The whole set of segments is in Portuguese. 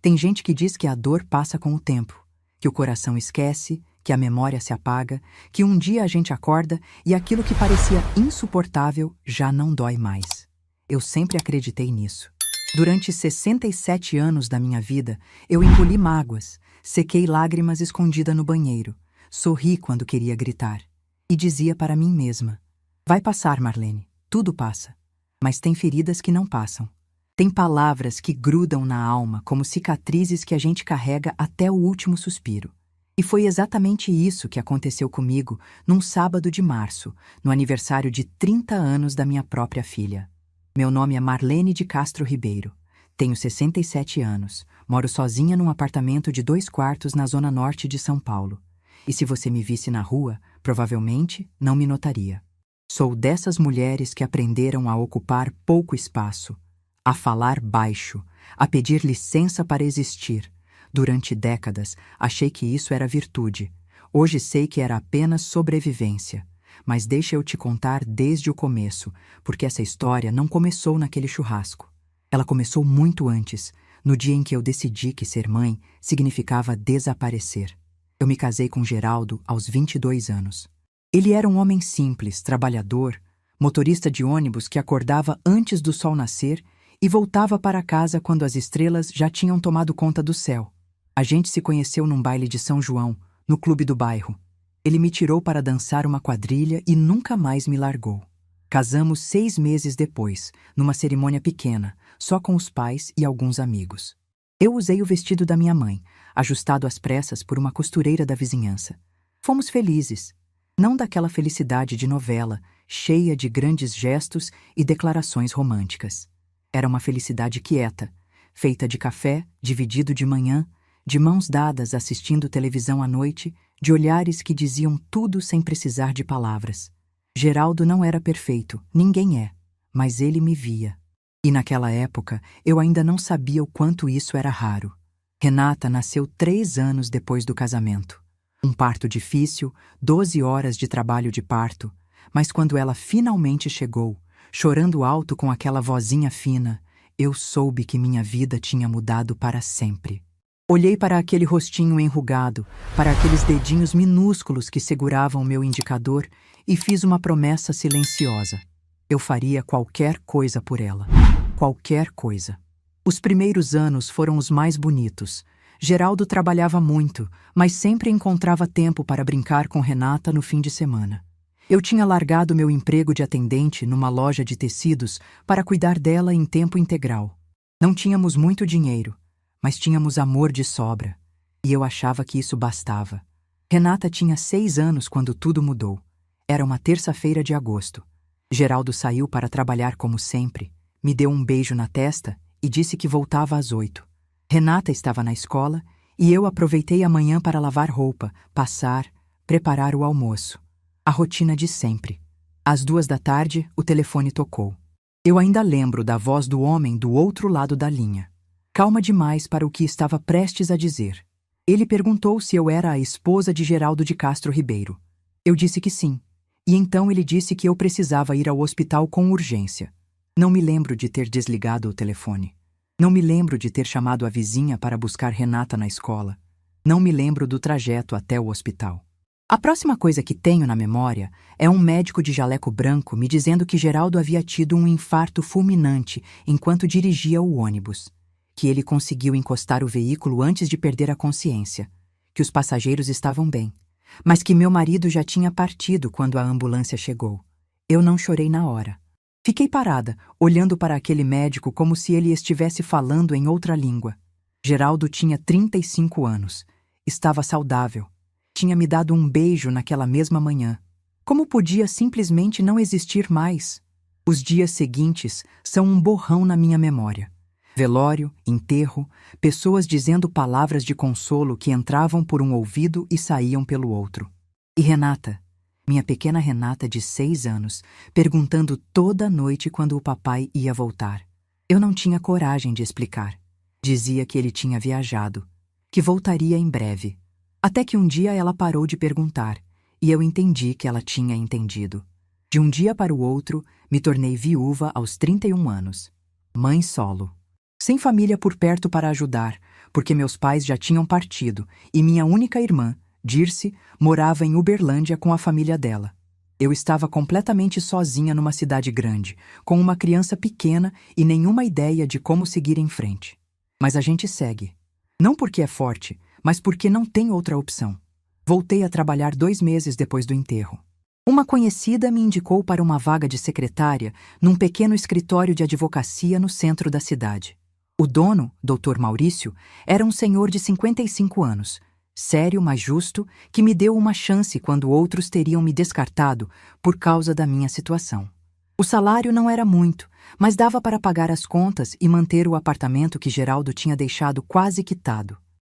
Tem gente que diz que a dor passa com o tempo, que o coração esquece, que a memória se apaga, que um dia a gente acorda e aquilo que parecia insuportável já não dói mais. Eu sempre acreditei nisso. Durante 67 anos da minha vida, eu engoli mágoas, sequei lágrimas escondida no banheiro, sorri quando queria gritar e dizia para mim mesma: vai passar, Marlene, tudo passa. Mas tem feridas que não passam. Tem palavras que grudam na alma como cicatrizes que a gente carrega até o último suspiro. E foi exatamente isso que aconteceu comigo num sábado de março, no aniversário de 30 anos da minha própria filha. Meu nome é Marlene de Castro Ribeiro. Tenho 67 anos, moro sozinha num apartamento de 2 quartos na zona norte de São Paulo. E se você me visse na rua, provavelmente não me notaria. Sou dessas mulheres que aprenderam a ocupar pouco espaço, a falar baixo, a pedir licença para existir. Durante décadas, achei que isso era virtude. Hoje sei que era apenas sobrevivência. Mas deixa eu te contar desde o começo, porque essa história não começou naquele churrasco. Ela começou muito antes, no dia em que eu decidi que ser mãe significava desaparecer. Eu me casei com Geraldo aos 22 anos. Ele era um homem simples, trabalhador, motorista de ônibus que acordava antes do sol nascer e voltava para casa quando as estrelas já tinham tomado conta do céu. A gente se conheceu num baile de São João, no clube do bairro. Ele me tirou para dançar uma quadrilha e nunca mais me largou. Casamos 6 meses depois, numa cerimônia pequena, só com os pais e alguns amigos. Eu usei o vestido da minha mãe, ajustado às pressas por uma costureira da vizinhança. Fomos felizes. Não daquela felicidade de novela, cheia de grandes gestos e declarações românticas. Era uma felicidade quieta, feita de café, dividido de manhã, de mãos dadas assistindo televisão à noite, de olhares que diziam tudo sem precisar de palavras. Geraldo não era perfeito, ninguém é, mas ele me via. E naquela época, eu ainda não sabia o quanto isso era raro. Renata nasceu 3 anos depois do casamento. Um parto difícil, 12 horas de trabalho de parto, mas quando ela finalmente chegou, chorando alto com aquela vozinha fina, eu soube que minha vida tinha mudado para sempre. Olhei para aquele rostinho enrugado, para aqueles dedinhos minúsculos que seguravam meu indicador e fiz uma promessa silenciosa. Eu faria qualquer coisa por ela. Qualquer coisa. Os primeiros anos foram os mais bonitos. Geraldo trabalhava muito, mas sempre encontrava tempo para brincar com Renata no fim de semana. Eu tinha largado meu emprego de atendente numa loja de tecidos para cuidar dela em tempo integral. Não tínhamos muito dinheiro, mas tínhamos amor de sobra, e eu achava que isso bastava. Renata tinha 6 anos quando tudo mudou. Era uma terça-feira de agosto. Geraldo saiu para trabalhar como sempre, me deu um beijo na testa e disse que voltava às 8. Renata estava na escola e eu aproveitei a manhã para lavar roupa, passar, preparar o almoço. A rotina de sempre. Às 2 da tarde, o telefone tocou. Eu ainda lembro da voz do homem do outro lado da linha. Calma demais para o que estava prestes a dizer. Ele perguntou se eu era a esposa de Geraldo de Castro Ribeiro. Eu disse que sim. E então ele disse que eu precisava ir ao hospital com urgência. Não me lembro de ter desligado o telefone. Não me lembro de ter chamado a vizinha para buscar Renata na escola. Não me lembro do trajeto até o hospital. A próxima coisa que tenho na memória é um médico de jaleco branco me dizendo que Geraldo havia tido um infarto fulminante enquanto dirigia o ônibus, que ele conseguiu encostar o veículo antes de perder a consciência, que os passageiros estavam bem, mas que meu marido já tinha partido quando a ambulância chegou. Eu não chorei na hora. Fiquei parada, olhando para aquele médico como se ele estivesse falando em outra língua. Geraldo tinha 35 anos. Estava saudável. Tinha me dado um beijo naquela mesma manhã. Como podia simplesmente não existir mais? Os dias seguintes são um borrão na minha memória. Velório, enterro, pessoas dizendo palavras de consolo que entravam por um ouvido e saíam pelo outro. E Renata, minha pequena Renata de 6 anos, perguntando toda noite quando o papai ia voltar. Eu não tinha coragem de explicar. Dizia que ele tinha viajado, que voltaria em breve. Até que um dia ela parou de perguntar, e eu entendi que ela tinha entendido. De um dia para o outro, me tornei viúva aos 31 anos. Mãe solo. Sem família por perto para ajudar, porque meus pais já tinham partido e minha única irmã, Dirce, morava em Uberlândia com a família dela. Eu estava completamente sozinha numa cidade grande, com uma criança pequena e nenhuma ideia de como seguir em frente. Mas a gente segue. Não porque é forte, mas porque não tem outra opção. Voltei a trabalhar 2 meses depois do enterro. Uma conhecida me indicou para uma vaga de secretária num pequeno escritório de advocacia no centro da cidade. O dono, Dr. Maurício, era um senhor de 55 anos, sério, mas justo, que me deu uma chance quando outros teriam me descartado por causa da minha situação. O salário não era muito, mas dava para pagar as contas e manter o apartamento que Geraldo tinha deixado quase quitado.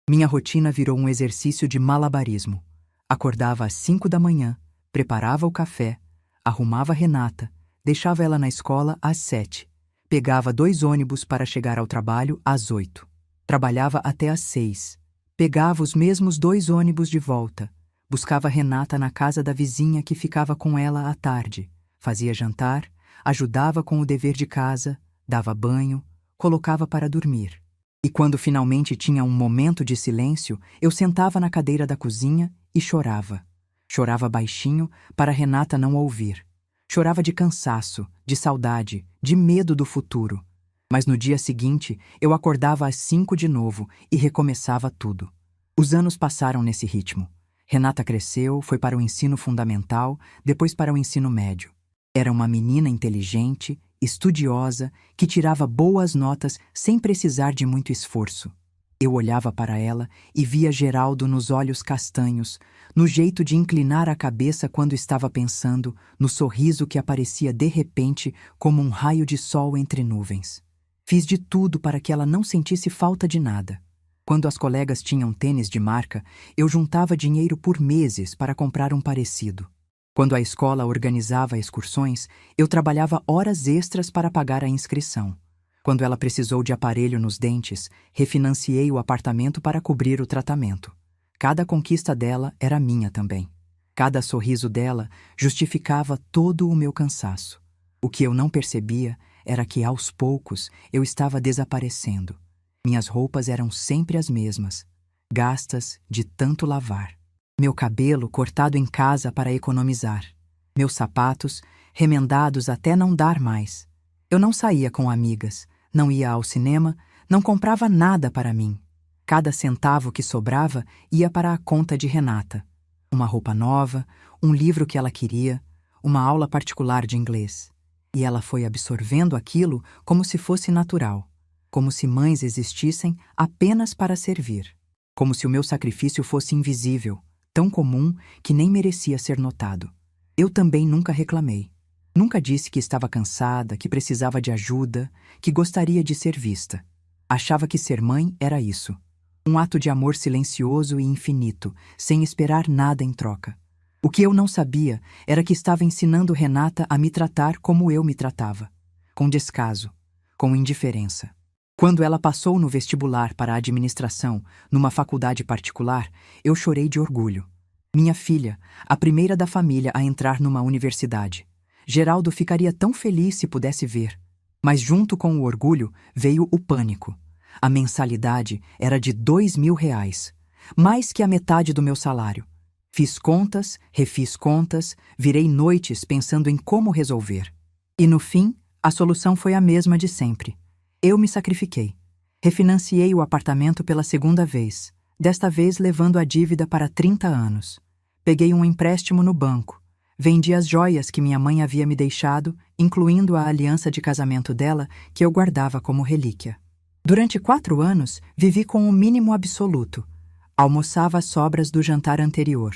Minha rotina virou um exercício de malabarismo. Acordava às 5 da manhã, preparava o café, arrumava Renata, deixava ela na escola às 7, pegava 2 ônibus para chegar ao trabalho às 8, trabalhava até às 6, pegava os mesmos 2 ônibus de volta, buscava Renata na casa da vizinha que ficava com ela à tarde, fazia jantar, ajudava com o dever de casa, dava banho, colocava para dormir. E quando finalmente tinha um momento de silêncio, eu sentava na cadeira da cozinha e chorava. Chorava baixinho para Renata não ouvir. Chorava de cansaço, de saudade, de medo do futuro. Mas no dia seguinte, eu acordava às 5 de novo e recomeçava tudo. Os anos passaram nesse ritmo. Renata cresceu, foi para o ensino fundamental, depois para o ensino médio. Era uma menina inteligente, estudiosa, que tirava boas notas sem precisar de muito esforço. Eu olhava para ela e via Geraldo nos olhos castanhos, no jeito de inclinar a cabeça quando estava pensando, no sorriso que aparecia de repente como um raio de sol entre nuvens. Fiz de tudo para que ela não sentisse falta de nada. Quando as colegas tinham tênis de marca, eu juntava dinheiro por meses para comprar um parecido. Quando a escola organizava excursões, eu trabalhava horas extras para pagar a inscrição. Quando ela precisou de aparelho nos dentes, refinanciei o apartamento para cobrir o tratamento. Cada conquista dela era minha também. Cada sorriso dela justificava todo o meu cansaço. O que eu não percebia era que, aos poucos, eu estava desaparecendo. Minhas roupas eram sempre as mesmas, gastas de tanto lavar. Meu cabelo cortado em casa para economizar. Meus sapatos remendados até não dar mais. Eu não saía com amigas, não ia ao cinema, não comprava nada para mim. Cada centavo que sobrava ia para a conta de Renata. Uma roupa nova, um livro que ela queria, uma aula particular de inglês. E ela foi absorvendo aquilo como se fosse natural, como se mães existissem apenas para servir, como se o meu sacrifício fosse invisível, tão comum que nem merecia ser notado. Eu também nunca reclamei. Nunca disse que estava cansada, que precisava de ajuda, que gostaria de ser vista. Achava que ser mãe era isso. Um ato de amor silencioso e infinito, sem esperar nada em troca. O que eu não sabia era que estava ensinando Renata a me tratar como eu me tratava. Com descaso, com indiferença. Quando ela passou no vestibular para a administração, numa faculdade particular, eu chorei de orgulho. Minha filha, a primeira da família a entrar numa universidade. Geraldo ficaria tão feliz se pudesse ver. Mas junto com o orgulho veio o pânico. A mensalidade era de R$ 2.000, mais que a metade do meu salário. Fiz contas, refiz contas, virei noites pensando em como resolver. E no fim, a solução foi a mesma de sempre. Eu me sacrifiquei. Refinanciei o apartamento pela 2ª vez, desta vez levando a dívida para 30 anos. Peguei um empréstimo no banco. Vendi as joias que minha mãe havia me deixado, incluindo a aliança de casamento dela, que eu guardava como relíquia. Durante 4 anos, vivi com o mínimo absoluto. Almoçava as sobras do jantar anterior.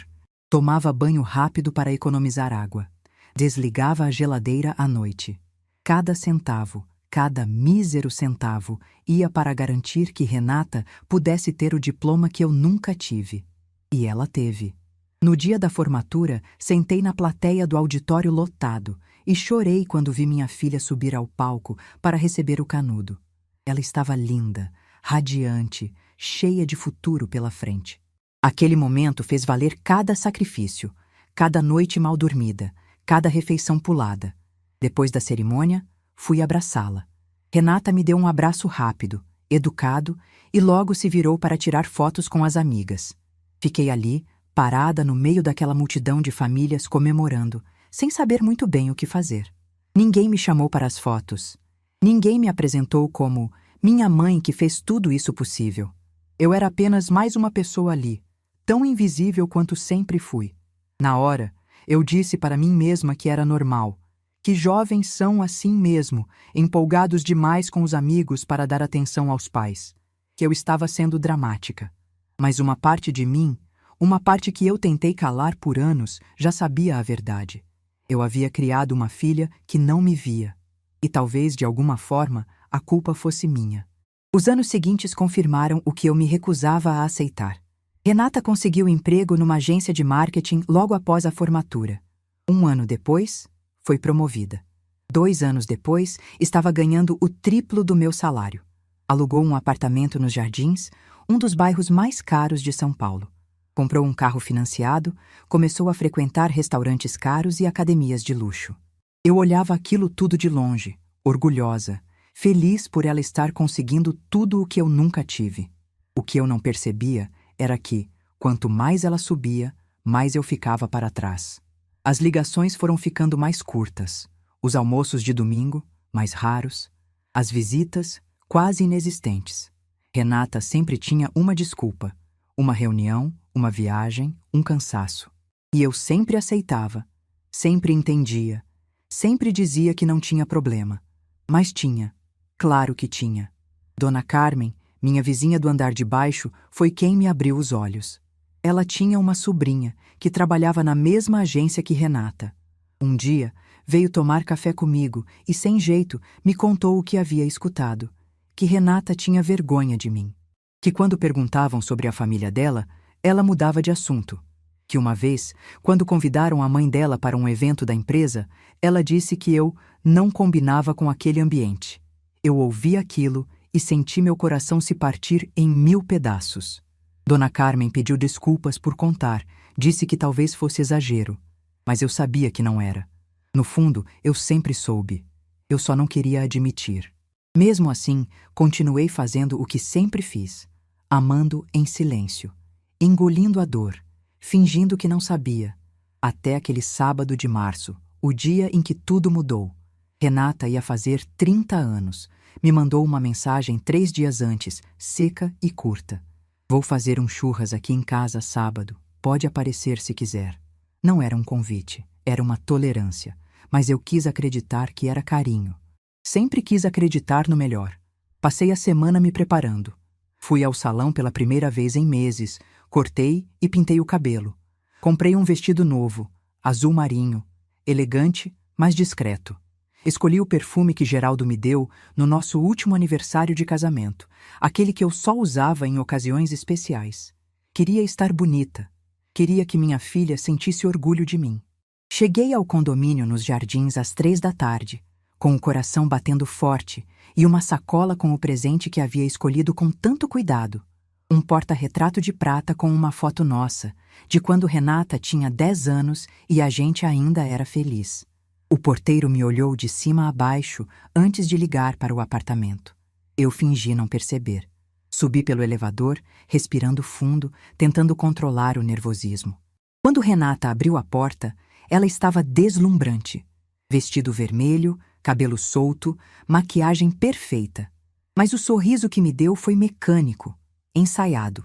Tomava banho rápido para economizar água. Desligava a geladeira à noite. Cada centavo, cada mísero centavo, ia para garantir que Renata pudesse ter o diploma que eu nunca tive. E ela teve. No dia da formatura, sentei na plateia do auditório lotado e chorei quando vi minha filha subir ao palco para receber o canudo. Ela estava linda, radiante, cheia de futuro pela frente. Aquele momento fez valer cada sacrifício, cada noite mal dormida, cada refeição pulada. Depois da cerimônia, fui abraçá-la. Renata me deu um abraço rápido educado, e logo se virou para tirar fotos com as amigas. Fiquei ali, parada no meio daquela multidão de famílias comemorando, sem saber muito bem o que fazer. Ninguém me chamou para as fotos. Ninguém me apresentou como minha mãe que fez tudo isso possível. Eu era apenas mais uma pessoa ali, tão invisível quanto sempre fui. Na hora, eu disse para mim mesma que era normal, que jovens são assim mesmo, empolgados demais com os amigos para dar atenção aos pais, que eu estava sendo dramática. Mas uma parte de mim, uma parte que eu tentei calar por anos, já sabia a verdade. Eu havia criado uma filha que não me via. E talvez, de alguma forma, a culpa fosse minha. Os anos seguintes confirmaram o que eu me recusava a aceitar. Renata conseguiu emprego numa agência de marketing logo após a formatura. 1 ano depois, foi promovida. 2 anos depois, estava ganhando o triplo do meu salário. Alugou um apartamento nos Jardins, um dos bairros mais caros de São Paulo. Comprou um carro financiado, começou a frequentar restaurantes caros e academias de luxo. Eu olhava aquilo tudo de longe, orgulhosa, feliz por ela estar conseguindo tudo o que eu nunca tive. O que eu não percebia era que, quanto mais ela subia, mais eu ficava para trás. As ligações foram ficando mais curtas, os almoços de domingo, mais raros, as visitas, quase inexistentes. Renata sempre tinha uma desculpa, uma reunião, uma viagem, um cansaço. E eu sempre aceitava, sempre entendia, sempre dizia que não tinha problema. Mas tinha, claro que tinha. Dona Carmen, minha vizinha do andar de baixo, foi quem me abriu os olhos. Ela tinha uma sobrinha que trabalhava na mesma agência que Renata. Um dia, veio tomar café comigo e, sem jeito, me contou o que havia escutado. Que Renata tinha vergonha de mim. Que quando perguntavam sobre a família dela, ela mudava de assunto. Que uma vez, quando convidaram a mãe dela para um evento da empresa, ela disse que eu não combinava com aquele ambiente. Eu ouvi aquilo e senti meu coração se partir em 1000 pedaços. Dona Carmen pediu desculpas por contar, disse que talvez fosse exagero, mas eu sabia que não era. No fundo, eu sempre soube. Eu só não queria admitir. Mesmo assim, continuei fazendo o que sempre fiz, amando em silêncio, engolindo a dor, fingindo que não sabia, até aquele sábado de março, o dia em que tudo mudou. Renata ia fazer 30 anos. Me mandou uma mensagem 3 dias antes, seca e curta. Vou fazer um churras aqui em casa sábado. Pode aparecer se quiser. Não era um convite, era uma tolerância, mas eu quis acreditar que era carinho. Sempre quis acreditar no melhor. Passei a semana me preparando. Fui ao salão pela primeira vez em meses, cortei e pintei o cabelo. Comprei um vestido novo, azul marinho, elegante, mas discreto. Escolhi o perfume que Geraldo me deu no nosso último aniversário de casamento, aquele que eu só usava em ocasiões especiais. Queria estar bonita. Queria que minha filha sentisse orgulho de mim. Cheguei ao condomínio nos Jardins às 3 da tarde, com o coração batendo forte e uma sacola com o presente que havia escolhido com tanto cuidado. Um porta-retrato de prata com uma foto nossa, de quando Renata tinha 10 anos e a gente ainda era feliz. O porteiro me olhou de cima a baixo antes de ligar para o apartamento. Eu fingi não perceber. Subi pelo elevador, respirando fundo, tentando controlar o nervosismo. Quando Renata abriu a porta, ela estava deslumbrante. Vestido vermelho, cabelo solto, maquiagem perfeita. Mas o sorriso que me deu foi mecânico, ensaiado.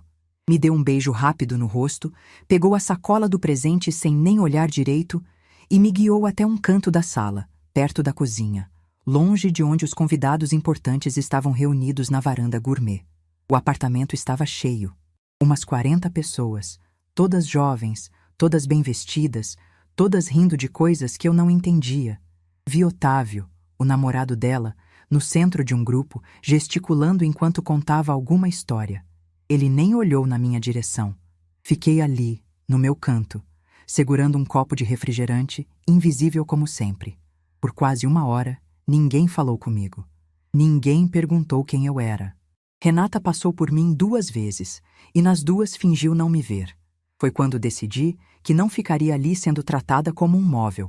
Me deu um beijo rápido no rosto, pegou a sacola do presente sem nem olhar direito e me guiou até um canto da sala, perto da cozinha, longe de onde os convidados importantes estavam reunidos na varanda gourmet. O apartamento estava cheio. Umas 40 pessoas, todas jovens, todas bem vestidas, todas rindo de coisas que eu não entendia. Vi Otávio, o namorado dela, no centro de um grupo, gesticulando enquanto contava alguma história. Ele nem olhou na minha direção. Fiquei ali, no meu canto, segurando um copo de refrigerante, invisível como sempre. Por quase 1 hora, ninguém falou comigo. Ninguém perguntou quem eu era. Renata passou por mim 2 vezes, e nas 2 fingiu não me ver. Foi quando decidi que não ficaria ali sendo tratada como um móvel.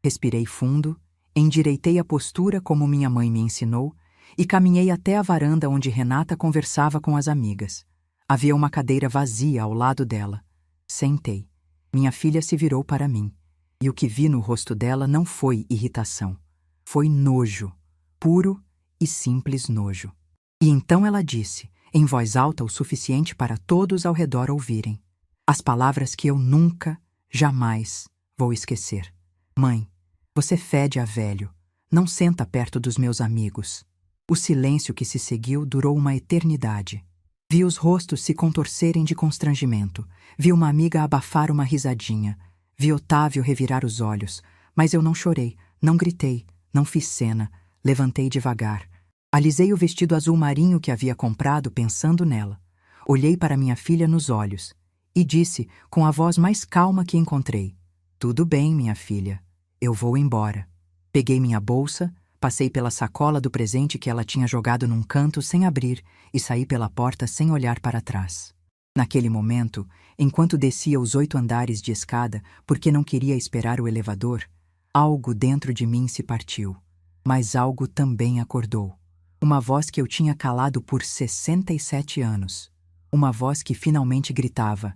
Respirei fundo, endireitei a postura como minha mãe me ensinou, e caminhei até a varanda onde Renata conversava com as amigas. Havia uma cadeira vazia ao lado dela. Sentei. Minha filha se virou para mim, e o que vi no rosto dela não foi irritação. Foi nojo, puro e simples nojo. E então ela disse, em voz alta o suficiente para todos ao redor ouvirem, as palavras que eu nunca, jamais vou esquecer. Mãe, você fede a velho. Não senta perto dos meus amigos. O silêncio que se seguiu durou uma eternidade. Vi os rostos se contorcerem de constrangimento. Vi uma amiga abafar uma risadinha. Vi Otávio revirar os olhos. Mas eu não chorei, não gritei, não fiz cena. Levantei devagar. Alisei o vestido azul marinho que havia comprado pensando nela. Olhei para minha filha nos olhos e disse, com a voz mais calma que encontrei, tudo bem, minha filha. Eu vou embora. Peguei minha bolsa, passei pela sacola do presente que ela tinha jogado num canto sem abrir e saí pela porta sem olhar para trás. Naquele momento, enquanto descia os 8 andares de escada porque não queria esperar o elevador, algo dentro de mim se partiu. Mas algo também acordou. Uma voz que eu tinha calado por 67 anos. Uma voz que finalmente gritava,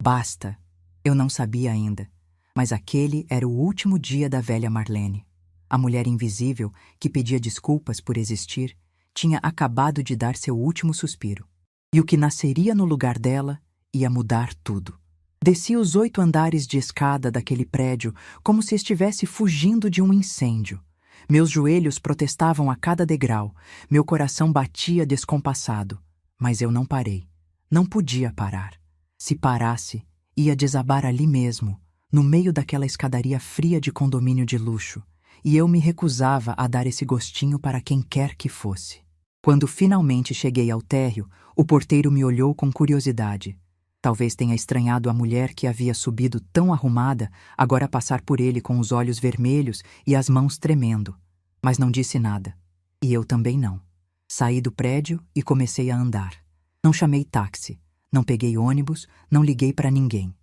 basta. Eu não sabia ainda, mas aquele era o último dia da velha Marlene. A mulher invisível, que pedia desculpas por existir, tinha acabado de dar seu último suspiro. E o que nasceria no lugar dela ia mudar tudo. Desci os 8 andares de escada daquele prédio como se estivesse fugindo de um incêndio. Meus joelhos protestavam a cada degrau, meu coração batia descompassado. Mas eu não parei. Não podia parar. Se parasse, ia desabar ali mesmo, no meio daquela escadaria fria de condomínio de luxo, e eu me recusava a dar esse gostinho para quem quer que fosse. Quando finalmente cheguei ao térreo, o porteiro me olhou com curiosidade. Talvez tenha estranhado a mulher que havia subido tão arrumada agora passar por ele com os olhos vermelhos e as mãos tremendo. Mas não disse nada. E eu também não. Saí do prédio e comecei a andar. Não chamei táxi, não peguei ônibus, não liguei para ninguém.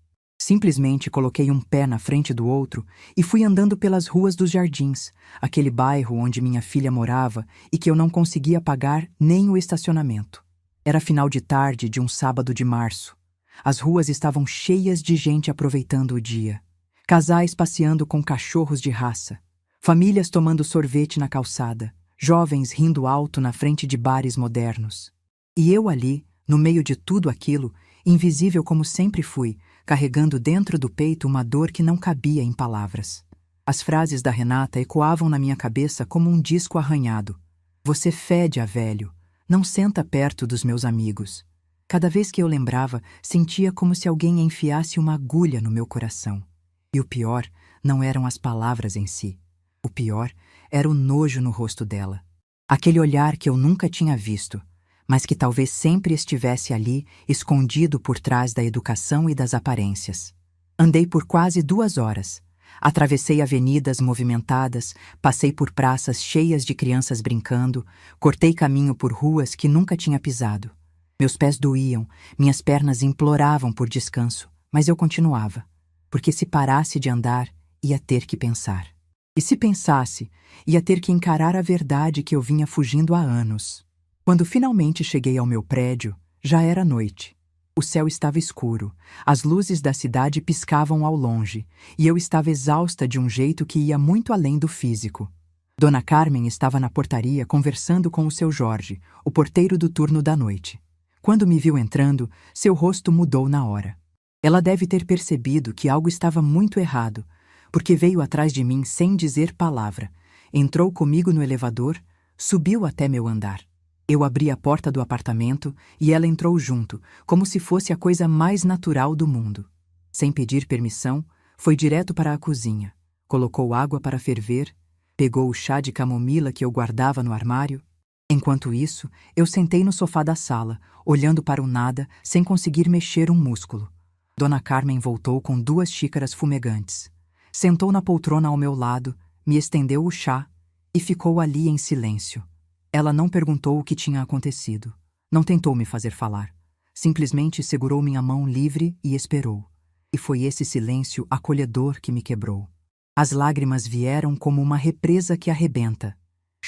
Simplesmente coloquei um pé na frente do outro e fui andando pelas ruas dos Jardins, aquele bairro onde minha filha morava e que eu não conseguia pagar nem o estacionamento. Era final de tarde de um sábado de março. As ruas estavam cheias de gente aproveitando o dia. Casais passeando com cachorros de raça. Famílias tomando sorvete na calçada. Jovens rindo alto na frente de bares modernos. E eu ali, no meio de tudo aquilo, invisível como sempre fui, carregando dentro do peito uma dor que não cabia em palavras. As frases da Renata ecoavam na minha cabeça como um disco arranhado. Você fede a velho. Não senta perto dos meus amigos. Cada vez que eu lembrava, sentia como se alguém enfiasse uma agulha no meu coração. E o pior não eram as palavras em si. O pior era o nojo no rosto dela. Aquele olhar que eu nunca tinha visto, mas que talvez sempre estivesse ali, escondido por trás da educação e das aparências. Andei por quase 2 horas. Atravessei avenidas movimentadas, passei por praças cheias de crianças brincando, cortei caminho por ruas que nunca tinha pisado. Meus pés doíam, minhas pernas imploravam por descanso, mas eu continuava, porque se parasse de andar, ia ter que pensar. E se pensasse, ia ter que encarar a verdade que eu vinha fugindo há anos. Quando finalmente cheguei ao meu prédio, já era noite. O céu estava escuro, as luzes da cidade piscavam ao longe, e eu estava exausta de um jeito que ia muito além do físico. Dona Carmen estava na portaria conversando com o seu Jorge, o porteiro do turno da noite. Quando me viu entrando, seu rosto mudou na hora. Ela deve ter percebido que algo estava muito errado, porque veio atrás de mim sem dizer palavra, entrou comigo no elevador, subiu até meu andar. Eu abri a porta do apartamento e ela entrou junto, como se fosse a coisa mais natural do mundo. Sem pedir permissão, foi direto para a cozinha, colocou água para ferver, pegou o chá de camomila que eu guardava no armário. Enquanto isso, eu sentei no sofá da sala, olhando para o nada, sem conseguir mexer um músculo. Dona Carmen voltou com 2 xícaras fumegantes. Sentou na poltrona ao meu lado, me estendeu o chá e ficou ali em silêncio. Ela não perguntou o que tinha acontecido. Não tentou me fazer falar. Simplesmente segurou minha mão livre e esperou. E foi esse silêncio acolhedor que me quebrou. As lágrimas vieram como uma represa que arrebenta.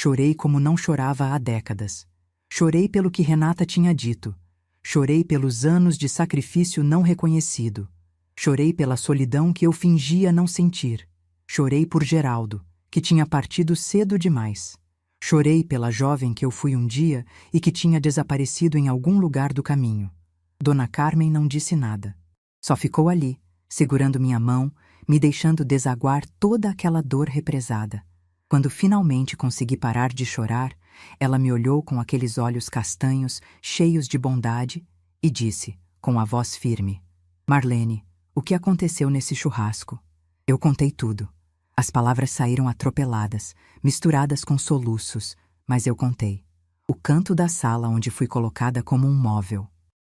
Chorei como não chorava há décadas. Chorei pelo que Renata tinha dito. Chorei pelos anos de sacrifício não reconhecido. Chorei pela solidão que eu fingia não sentir. Chorei por Geraldo, que tinha partido cedo demais. Chorei pela jovem que eu fui um dia e que tinha desaparecido em algum lugar do caminho. Dona Carmen não disse nada. Só ficou ali, segurando minha mão, me deixando desaguar toda aquela dor represada. Quando finalmente consegui parar de chorar, ela me olhou com aqueles olhos castanhos, cheios de bondade, e disse, com a voz firme: Marlene, o que aconteceu nesse churrasco? Eu contei tudo. As palavras saíram atropeladas, misturadas com soluços, mas eu contei. O canto da sala onde fui colocada como um móvel.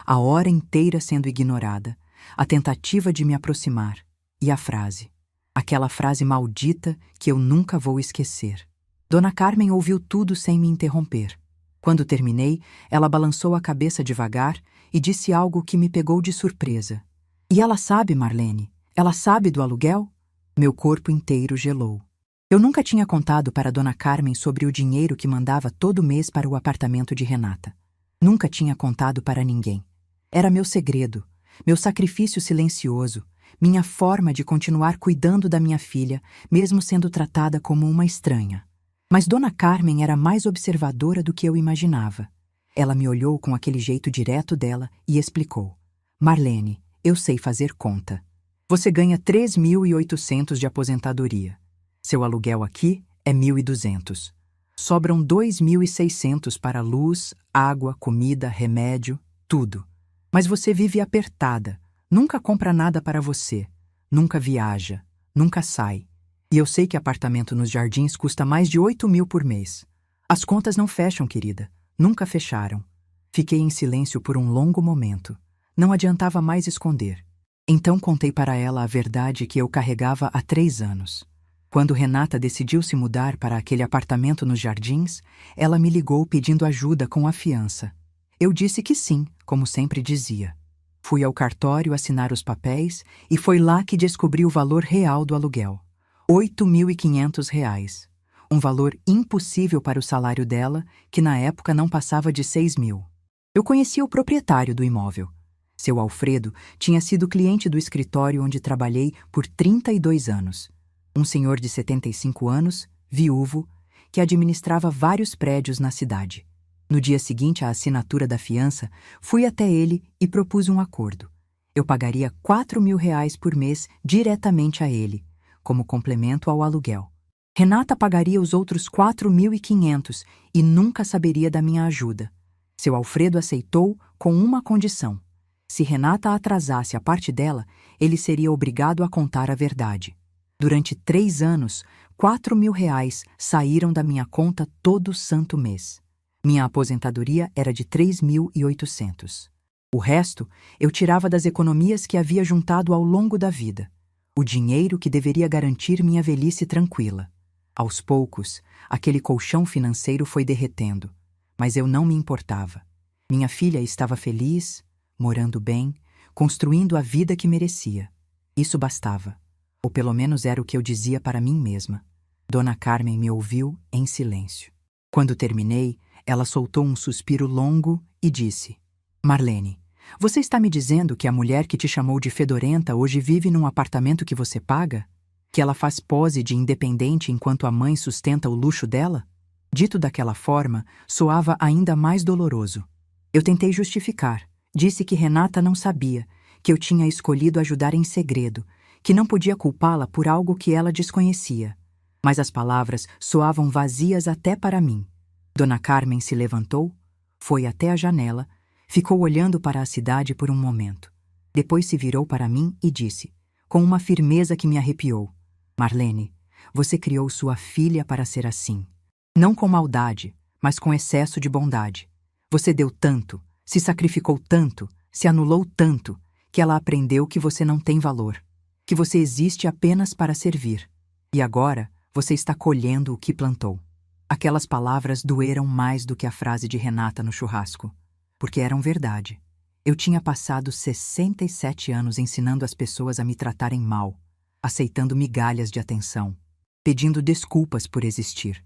A hora inteira sendo ignorada, a tentativa de me aproximar, e a frase. Aquela frase maldita que eu nunca vou esquecer. Dona Carmen ouviu tudo sem me interromper. Quando terminei, ela balançou a cabeça devagar e disse algo que me pegou de surpresa. E ela sabe, Marlene? Ela sabe do aluguel? Meu corpo inteiro gelou. Eu nunca tinha contado para Dona Carmen sobre o dinheiro que mandava todo mês para o apartamento de Renata. Nunca tinha contado para ninguém. Era meu segredo, meu sacrifício silencioso, minha forma de continuar cuidando da minha filha, mesmo sendo tratada como uma estranha. Mas Dona Carmen era mais observadora do que eu imaginava. Ela me olhou com aquele jeito direto dela e explicou. Marlene, eu sei fazer conta. Você ganha 3.800 de aposentadoria. Seu aluguel aqui é 1.200. Sobram 2.600 para luz, água, comida, remédio, tudo. Mas você vive apertada, nunca compra nada para você, nunca viaja, nunca sai. E eu sei que apartamento nos Jardins custa mais de 8.000 por mês. As contas não fecham, querida. Nunca fecharam. Fiquei em silêncio por um longo momento. Não adiantava mais esconder. Então contei para ela a verdade que eu carregava há 3 anos. Quando Renata decidiu se mudar para aquele apartamento nos Jardins, ela me ligou pedindo ajuda com a fiança. Eu disse que sim, como sempre dizia. Fui ao cartório assinar os papéis e foi lá que descobri o valor real do aluguel. R$ 8.500. Um valor impossível para o salário dela, que na época não passava de 6.000. Eu conhecia o proprietário do imóvel. Seu Alfredo tinha sido cliente do escritório onde trabalhei por 32 anos. Um senhor de 75 anos, viúvo, que administrava vários prédios na cidade. No dia seguinte à assinatura da fiança, fui até ele e propus um acordo. Eu pagaria R$ 4.000 por mês diretamente a ele, como complemento ao aluguel. Renata pagaria os outros 4.500 e nunca saberia da minha ajuda. Seu Alfredo aceitou com uma condição. Se Renata atrasasse a parte dela, ele seria obrigado a contar a verdade. Durante 3 anos, R$ 4.000 saíram da minha conta todo santo mês. Minha aposentadoria era de 3.800. O resto eu tirava das economias que havia juntado ao longo da vida. O dinheiro que deveria garantir minha velhice tranquila. Aos poucos, aquele colchão financeiro foi derretendo, mas eu não me importava. Minha filha estava feliz, morando bem, construindo a vida que merecia. Isso bastava. Ou pelo menos era o que eu dizia para mim mesma. Dona Carmen me ouviu em silêncio. Quando terminei, ela soltou um suspiro longo e disse: Marlene, você está me dizendo que a mulher que te chamou de fedorenta hoje vive num apartamento que você paga? Que ela faz pose de independente enquanto a mãe sustenta o luxo dela? Dito daquela forma, soava ainda mais doloroso. Eu tentei justificar. Disse que Renata não sabia, que eu tinha escolhido ajudar em segredo, que não podia culpá-la por algo que ela desconhecia. Mas as palavras soavam vazias até para mim. Dona Carmen se levantou, foi até a janela, ficou olhando para a cidade por um momento. Depois se virou para mim e disse, com uma firmeza que me arrepiou: Marlene, você criou sua filha para ser assim. Não com maldade, mas com excesso de bondade. Você deu tanto, se sacrificou tanto, se anulou tanto, que ela aprendeu que você não tem valor, que você existe apenas para servir. E agora você está colhendo o que plantou. Aquelas palavras doeram mais do que a frase de Renata no churrasco, porque eram verdade. Eu tinha passado 67 anos ensinando as pessoas a me tratarem mal, aceitando migalhas de atenção, pedindo desculpas por existir.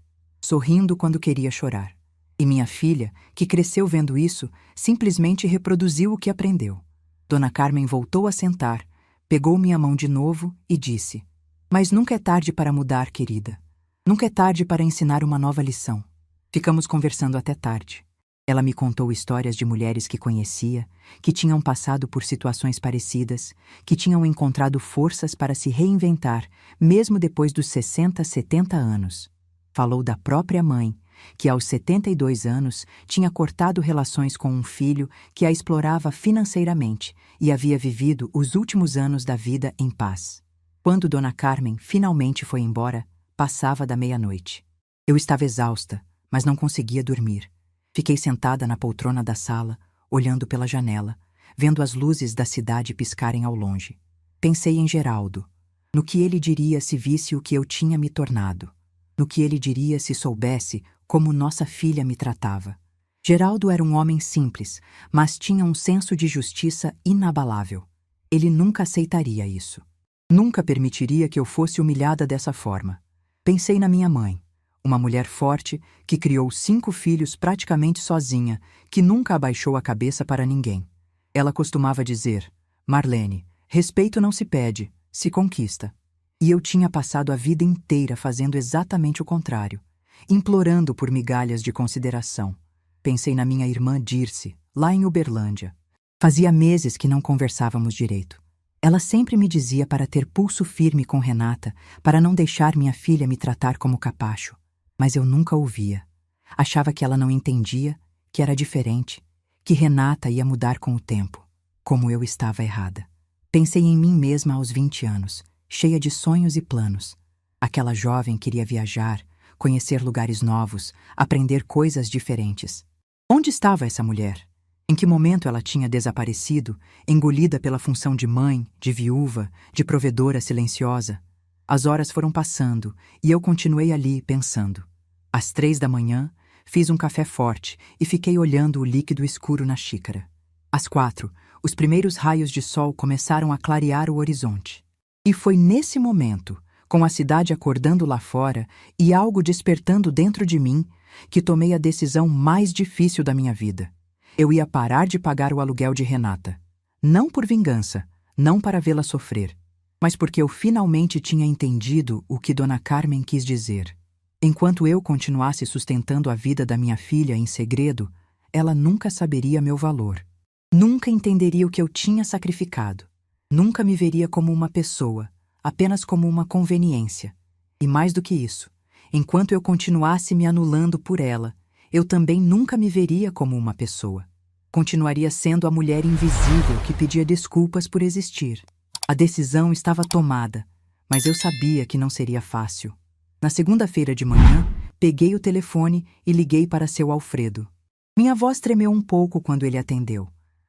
sorrindo quando queria chorar. E minha filha, que cresceu vendo isso, simplesmente reproduziu o que aprendeu. Dona Carmen voltou a sentar, pegou minha mão de novo e disse: "Mas nunca é tarde para mudar, querida. Nunca é tarde para ensinar uma nova lição." Ficamos conversando até tarde. Ela me contou histórias de mulheres que conhecia, que tinham passado por situações parecidas, que tinham encontrado forças para se reinventar, mesmo depois dos 60, 70 anos. Falou da própria mãe, que aos 72 anos tinha cortado relações com um filho que a explorava financeiramente e havia vivido os últimos anos da vida em paz. Quando Dona Carmen finalmente foi embora, passava da meia-noite. Eu estava exausta, mas não conseguia dormir. Fiquei sentada na poltrona da sala, olhando pela janela, vendo as luzes da cidade piscarem ao longe. Pensei em Geraldo, no que ele diria se visse o que eu tinha me tornado, no que ele diria se soubesse como nossa filha me tratava. Geraldo era um homem simples, mas tinha um senso de justiça inabalável. Ele nunca aceitaria isso. Nunca permitiria que eu fosse humilhada dessa forma. Pensei na minha mãe, uma mulher forte que criou 5 filhos praticamente sozinha, que nunca abaixou a cabeça para ninguém. Ela costumava dizer: "Marlene, respeito não se pede, se conquista." E eu tinha passado a vida inteira fazendo exatamente o contrário, implorando por migalhas de consideração. Pensei na minha irmã Dirce, lá em Uberlândia. Fazia meses que não conversávamos direito. Ela sempre me dizia para ter pulso firme com Renata, para não deixar minha filha me tratar como capacho. Mas eu nunca ouvia. Achava que ela não entendia, que era diferente, que Renata ia mudar com o tempo. Como eu estava errada. Pensei em mim mesma aos 20 anos, cheia de sonhos e planos. Aquela jovem queria viajar, conhecer lugares novos, aprender coisas diferentes. Onde estava essa mulher? Em que momento ela tinha desaparecido, engolida pela função de mãe, de viúva, de provedora silenciosa? As horas foram passando e eu continuei ali, pensando. Às 3 da manhã, fiz um café forte e fiquei olhando o líquido escuro na xícara. Às 4, os primeiros raios de sol começaram a clarear o horizonte. E foi nesse momento, com a cidade acordando lá fora e algo despertando dentro de mim, que tomei a decisão mais difícil da minha vida. Eu ia parar de pagar o aluguel de Renata. Não por vingança, não para vê-la sofrer, mas porque eu finalmente tinha entendido o que Dona Carmen quis dizer. Enquanto eu continuasse sustentando a vida da minha filha em segredo, ela nunca saberia meu valor. Nunca entenderia o que eu tinha sacrificado. Nunca me veria como uma pessoa, apenas como uma conveniência. E mais do que isso, enquanto eu continuasse me anulando por ela, eu também nunca me veria como uma pessoa. Continuaria sendo a mulher invisível que pedia desculpas por existir. A decisão estava tomada, mas eu sabia que não seria fácil. Na segunda-feira de manhã, peguei o telefone e liguei para seu Alfredo. Minha voz tremeu um pouco quando ele atendeu,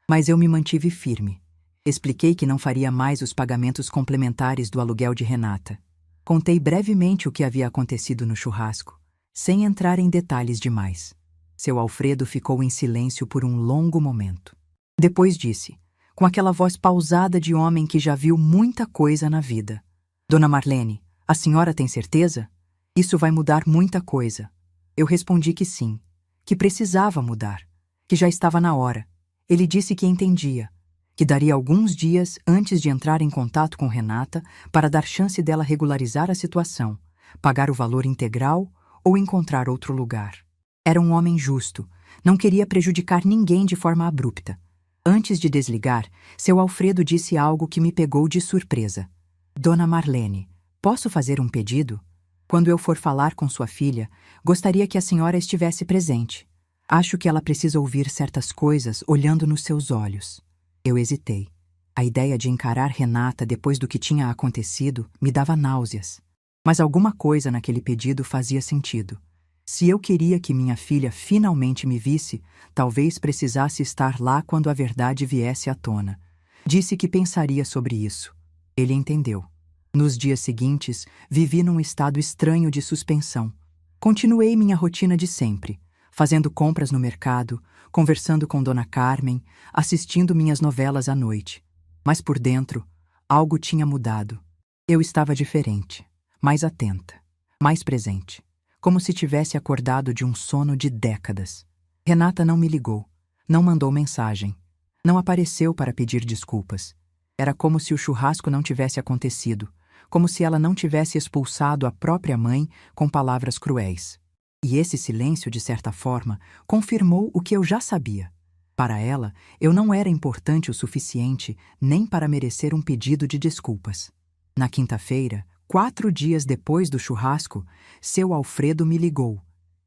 mas eu me mantive firme. Expliquei que não faria mais os pagamentos complementares do aluguel de Renata. Contei brevemente o que havia acontecido no churrasco, sem entrar em detalhes demais. Seu Alfredo ficou em silêncio por um longo momento. Depois disse, com aquela voz pausada de homem que já viu muita coisa na vida: "Dona Marlene, a senhora tem certeza? Isso vai mudar muita coisa." Eu respondi que sim, que precisava mudar, que já estava na hora. Ele disse que entendia, que daria alguns dias antes de entrar em contato com Renata para dar chance dela regularizar a situação, pagar o valor integral ou encontrar outro lugar. Era um homem justo, não queria prejudicar ninguém de forma abrupta. Antes de desligar, seu Alfredo disse algo que me pegou de surpresa. "Dona Marlene, posso fazer um pedido? Quando eu for falar com sua filha, gostaria que a senhora estivesse presente. Acho que ela precisa ouvir certas coisas olhando nos seus olhos." Eu hesitei. A ideia de encarar Renata depois do que tinha acontecido me dava náuseas. Mas alguma coisa naquele pedido fazia sentido. Se eu queria que minha filha finalmente me visse, talvez precisasse estar lá quando a verdade viesse à tona. Disse que pensaria sobre isso. Ele entendeu. Nos dias seguintes, vivi num estado estranho de suspensão. Continuei minha rotina de sempre, fazendo compras no mercado, conversando com Dona Carmen, assistindo minhas novelas à noite. Mas por dentro, algo tinha mudado. Eu estava diferente, mais atenta, mais presente. como se tivesse acordado de um sono de décadas. Renata não me ligou, não mandou mensagem, não apareceu para pedir desculpas. Era como se o churrasco não tivesse acontecido, como se ela não tivesse expulsado a própria mãe com palavras cruéis. E esse silêncio, de certa forma, confirmou o que eu já sabia. Para ela, eu não era importante o suficiente nem para merecer um pedido de desculpas. Na quinta-feira, 4 dias depois do churrasco, seu Alfredo me ligou.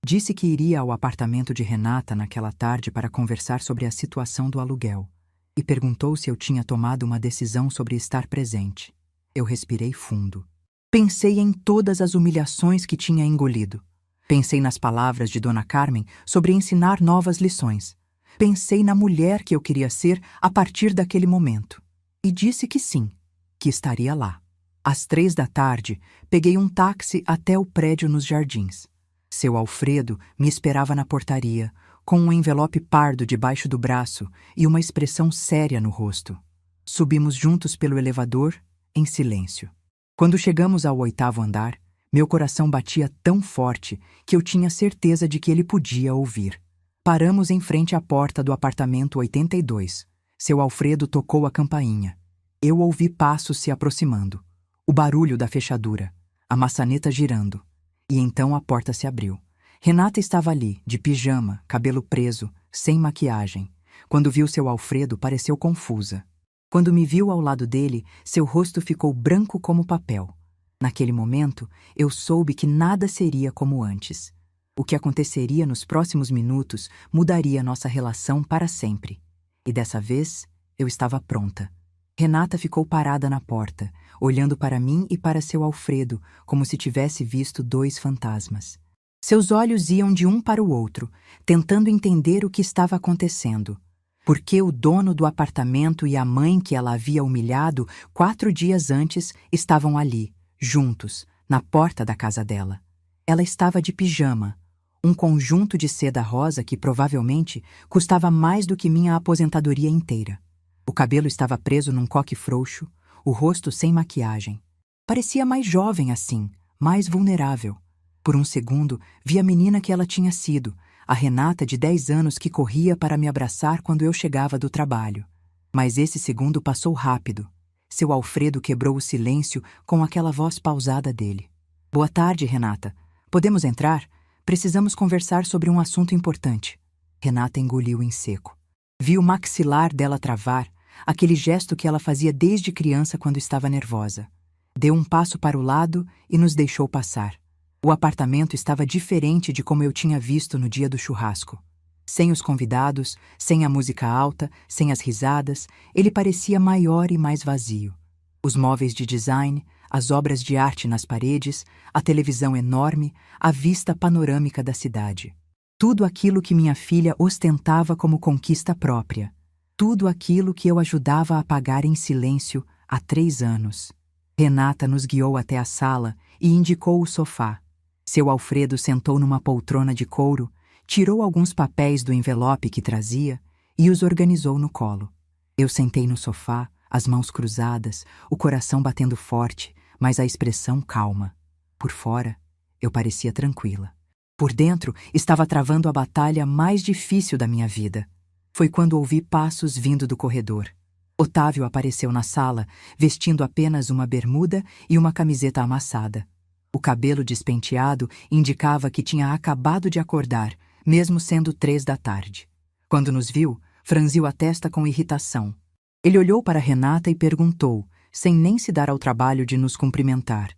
Disse que iria ao apartamento de Renata naquela tarde para conversar sobre a situação do aluguel e perguntou se eu tinha tomado uma decisão sobre estar presente. Eu respirei fundo. Pensei em todas as humilhações que tinha engolido. Pensei nas palavras de Dona Carmen sobre ensinar novas lições. Pensei na mulher que eu queria ser a partir daquele momento. E disse que sim, que estaria lá. Às 3 da tarde, peguei um táxi até o prédio nos Jardins. Seu Alfredo me esperava na portaria, com um envelope pardo debaixo do braço e uma expressão séria no rosto. Subimos juntos pelo elevador, em silêncio. Quando chegamos ao 8º andar, meu coração batia tão forte que eu tinha certeza de que ele podia ouvir. Paramos em frente à porta do apartamento 82. Seu Alfredo tocou a campainha. Eu ouvi passos se aproximando, o barulho da fechadura, a maçaneta girando. E então a porta se abriu. Renata estava ali, de pijama, cabelo preso, sem maquiagem. Quando viu seu Alfredo, pareceu confusa. Quando me viu ao lado dele, seu rosto ficou branco como papel. Naquele momento, eu soube que nada seria como antes. O que aconteceria nos próximos minutos mudaria nossa relação para sempre. E dessa vez, eu estava pronta. Renata ficou parada na porta, olhando para mim e para seu Alfredo, como se tivesse visto 2 fantasmas. Seus olhos iam de um para o outro, tentando entender o que estava acontecendo. Por que o dono do apartamento e a mãe que ela havia humilhado 4 dias antes estavam ali, juntos, na porta da casa dela? Ela estava de pijama, um conjunto de seda rosa que provavelmente custava mais do que minha aposentadoria inteira. O cabelo estava preso num coque frouxo, o rosto sem maquiagem. Parecia mais jovem assim, mais vulnerável. Por um segundo, vi a menina que ela tinha sido, a Renata de 10 anos que corria para me abraçar quando eu chegava do trabalho. Mas esse segundo passou rápido. Seu Alfredo quebrou o silêncio com aquela voz pausada dele. "Boa tarde, Renata. Podemos entrar? Precisamos conversar sobre um assunto importante." Renata engoliu em seco. Vi o maxilar dela travar, aquele gesto que ela fazia desde criança quando estava nervosa. Deu um passo para o lado e nos deixou passar. O apartamento estava diferente de como eu tinha visto no dia do churrasco. Sem os convidados, sem a música alta, sem as risadas, ele parecia maior e mais vazio. Os móveis de design, as obras de arte nas paredes, a televisão enorme, a vista panorâmica da cidade. Tudo aquilo que minha filha ostentava como conquista própria. Tudo aquilo que eu ajudava a pagar em silêncio há 3 anos. Renata nos guiou até a sala e indicou o sofá. Seu Alfredo sentou numa poltrona de couro, tirou alguns papéis do envelope que trazia e os organizou no colo. Eu sentei no sofá, as mãos cruzadas, o coração batendo forte, mas a expressão calma. Por fora, eu parecia tranquila. Por dentro, estava travando a batalha mais difícil da minha vida. Foi quando ouvi passos vindo do corredor. Otávio apareceu na sala, vestindo apenas uma bermuda e uma camiseta amassada. O cabelo despenteado indicava que tinha acabado de acordar, mesmo sendo 3 da tarde. Quando nos viu, franziu a testa com irritação. Ele olhou para Renata e perguntou, sem nem se dar ao trabalho de nos cumprimentar: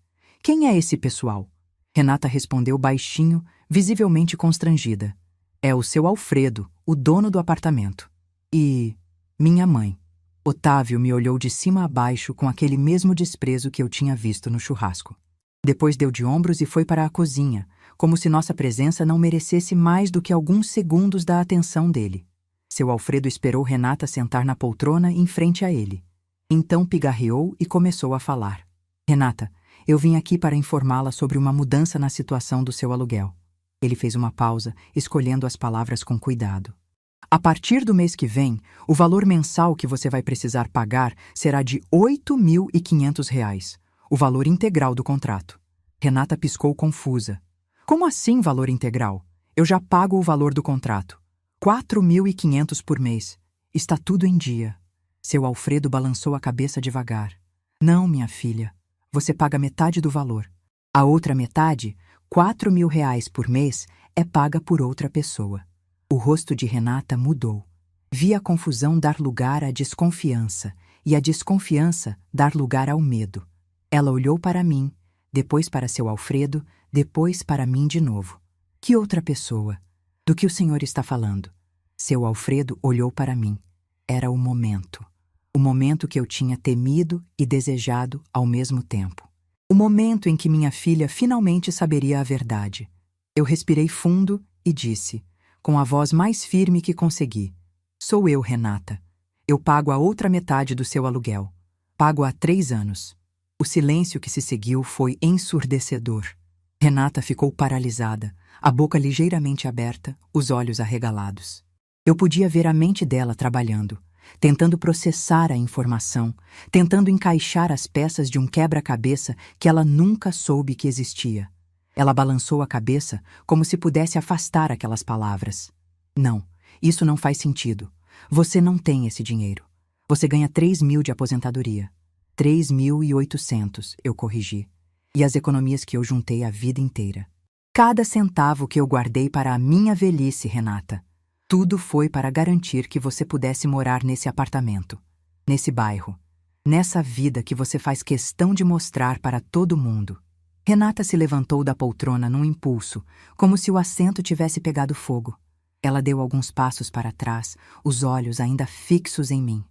"Quem é esse pessoal?" Renata respondeu baixinho, visivelmente constrangida: "É o seu Alfredo, o dono do apartamento. E minha mãe." Otávio me olhou de cima a baixo com aquele mesmo desprezo que eu tinha visto no churrasco. Depois deu de ombros e foi para a cozinha, como se nossa presença não merecesse mais do que alguns segundos da atenção dele. Seu Alfredo esperou Renata sentar na poltrona em frente a ele. Então pigarreou e começou a falar. "Renata, eu vim aqui para informá-la sobre uma mudança na situação do seu aluguel." Ele fez uma pausa, escolhendo as palavras com cuidado. "A partir do mês que vem, o valor mensal que você vai precisar pagar será de R$ 8.500, o valor integral do contrato." Renata piscou confusa. Como assim valor integral? Eu já pago o valor do contrato. 4.500 por mês. Está tudo em dia. Seu Alfredo balançou a cabeça devagar. Não, minha filha. Você paga metade do valor. A outra metade, 4.000 reais por mês, é paga por outra pessoa. O rosto de Renata mudou. Vi a confusão dar lugar à desconfiança e a desconfiança dar lugar ao medo. Ela olhou para mim, depois para seu Alfredo, depois para mim de novo. Que outra pessoa? Do que o senhor está falando? Seu Alfredo olhou para mim. Era o momento. O momento que eu tinha temido e desejado ao mesmo tempo. O momento em que minha filha finalmente saberia a verdade. Eu respirei fundo e disse, com a voz mais firme que consegui: Sou eu, Renata. Eu pago a outra metade do seu aluguel. Pago há 3 anos. O silêncio que se seguiu foi ensurdecedor. Renata ficou paralisada, a boca ligeiramente aberta, os olhos arregalados. Eu podia ver a mente dela trabalhando, tentando processar a informação, tentando encaixar as peças de um quebra-cabeça que ela nunca soube que existia. Ela balançou a cabeça como se pudesse afastar aquelas palavras. Não, isso não faz sentido. Você não tem esse dinheiro. Você ganha 3.000 de aposentadoria. 3.800, eu corrigi. E as economias que eu juntei a vida inteira. Cada centavo que eu guardei para a minha velhice, Renata. Tudo foi para garantir que você pudesse morar nesse apartamento, nesse bairro, nessa vida que você faz questão de mostrar para todo mundo. Renata se levantou da poltrona num impulso, como se o assento tivesse pegado fogo. Ela deu alguns passos para trás, os olhos ainda fixos em mim.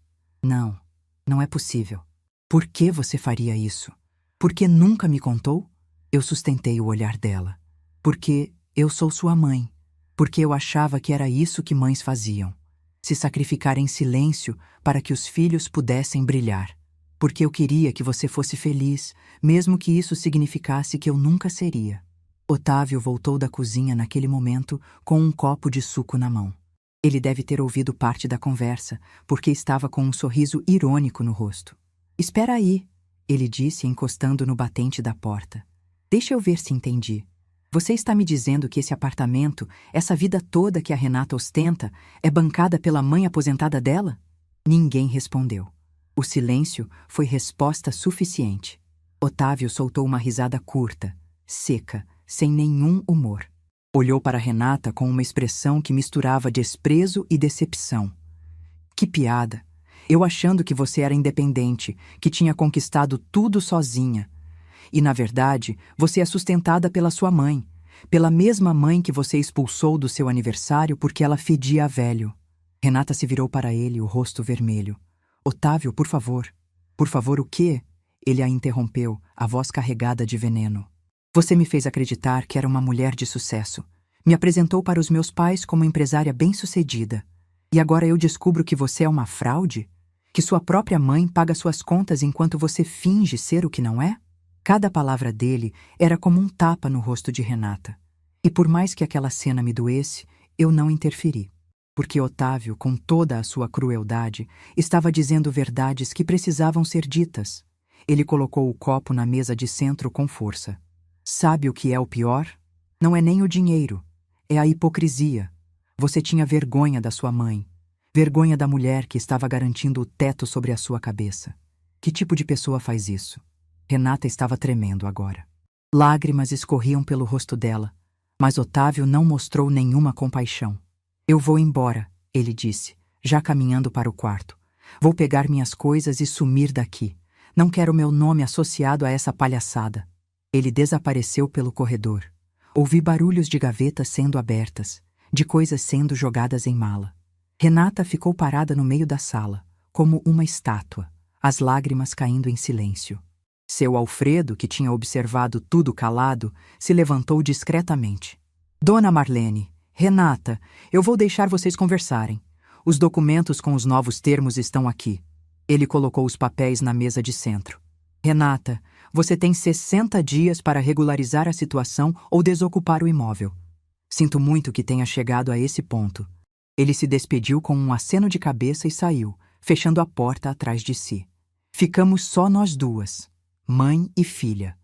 Não, não é possível. Por que você faria isso? Por que nunca me contou? Eu sustentei o olhar dela. Porque eu sou sua mãe. Porque eu achava que era isso que mães faziam. Se sacrificar em silêncio para que os filhos pudessem brilhar. Porque eu queria que você fosse feliz, mesmo que isso significasse que eu nunca seria. Otávio voltou da cozinha naquele momento com um copo de suco na mão. Ele deve ter ouvido parte da conversa, porque estava com um sorriso irônico no rosto. Espera aí, ele disse, encostando no batente da porta. Deixa eu ver se entendi. Você está me dizendo que esse apartamento, essa vida toda que a Renata ostenta, é bancada pela mãe aposentada dela? Ninguém respondeu. O silêncio foi resposta suficiente. Otávio soltou uma risada curta, seca, sem nenhum humor. Olhou para Renata com uma expressão que misturava desprezo e decepção. Que piada! Eu achando que você era independente, que tinha conquistado tudo sozinha. E, na verdade, você é sustentada pela sua mãe, pela mesma mãe que você expulsou do seu aniversário porque ela fedia a velho. Renata se virou para ele, o rosto vermelho. Otávio, por favor. Por favor, o quê? Ele a interrompeu, a voz carregada de veneno. Você me fez acreditar que era uma mulher de sucesso. Me apresentou para os meus pais como empresária bem-sucedida. E agora eu descubro que você é uma fraude? Que sua própria mãe paga suas contas enquanto você finge ser o que não é? Cada palavra dele era como um tapa no rosto de Renata. E por mais que aquela cena me doesse, eu não interferi. Porque Otávio, com toda a sua crueldade, estava dizendo verdades que precisavam ser ditas. Ele colocou o copo na mesa de centro com força. Sabe o que é o pior? Não é nem o dinheiro. É a hipocrisia. Você tinha vergonha da sua mãe. Vergonha da mulher que estava garantindo o teto sobre a sua cabeça. Que tipo de pessoa faz isso? Renata estava tremendo agora. Lágrimas escorriam pelo rosto dela, mas Otávio não mostrou nenhuma compaixão. Eu vou embora, ele disse, já caminhando para o quarto. Vou pegar minhas coisas e sumir daqui. Não quero meu nome associado a essa palhaçada. Ele desapareceu pelo corredor. Ouvi barulhos de gavetas sendo abertas, de coisas sendo jogadas em mala. Renata ficou parada no meio da sala, como uma estátua, as lágrimas caindo em silêncio. Seu Alfredo, que tinha observado tudo calado, se levantou discretamente. Dona Marlene, Renata, eu vou deixar vocês conversarem. Os documentos com os novos termos estão aqui. Ele colocou os papéis na mesa de centro. Renata, você tem 60 dias para regularizar a situação ou desocupar o imóvel. Sinto muito que tenha chegado a esse ponto. Ele se despediu com um aceno de cabeça e saiu, fechando a porta atrás de si. Ficamos só nós duas, mãe e filha.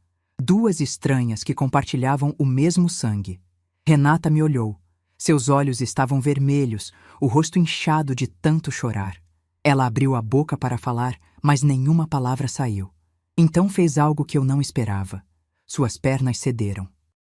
Duas estranhas que compartilhavam o mesmo sangue. Renata me olhou. Seus olhos estavam vermelhos, o rosto inchado de tanto chorar. Ela abriu a boca para falar, mas nenhuma palavra saiu. Então fez algo que eu não esperava. Suas pernas cederam.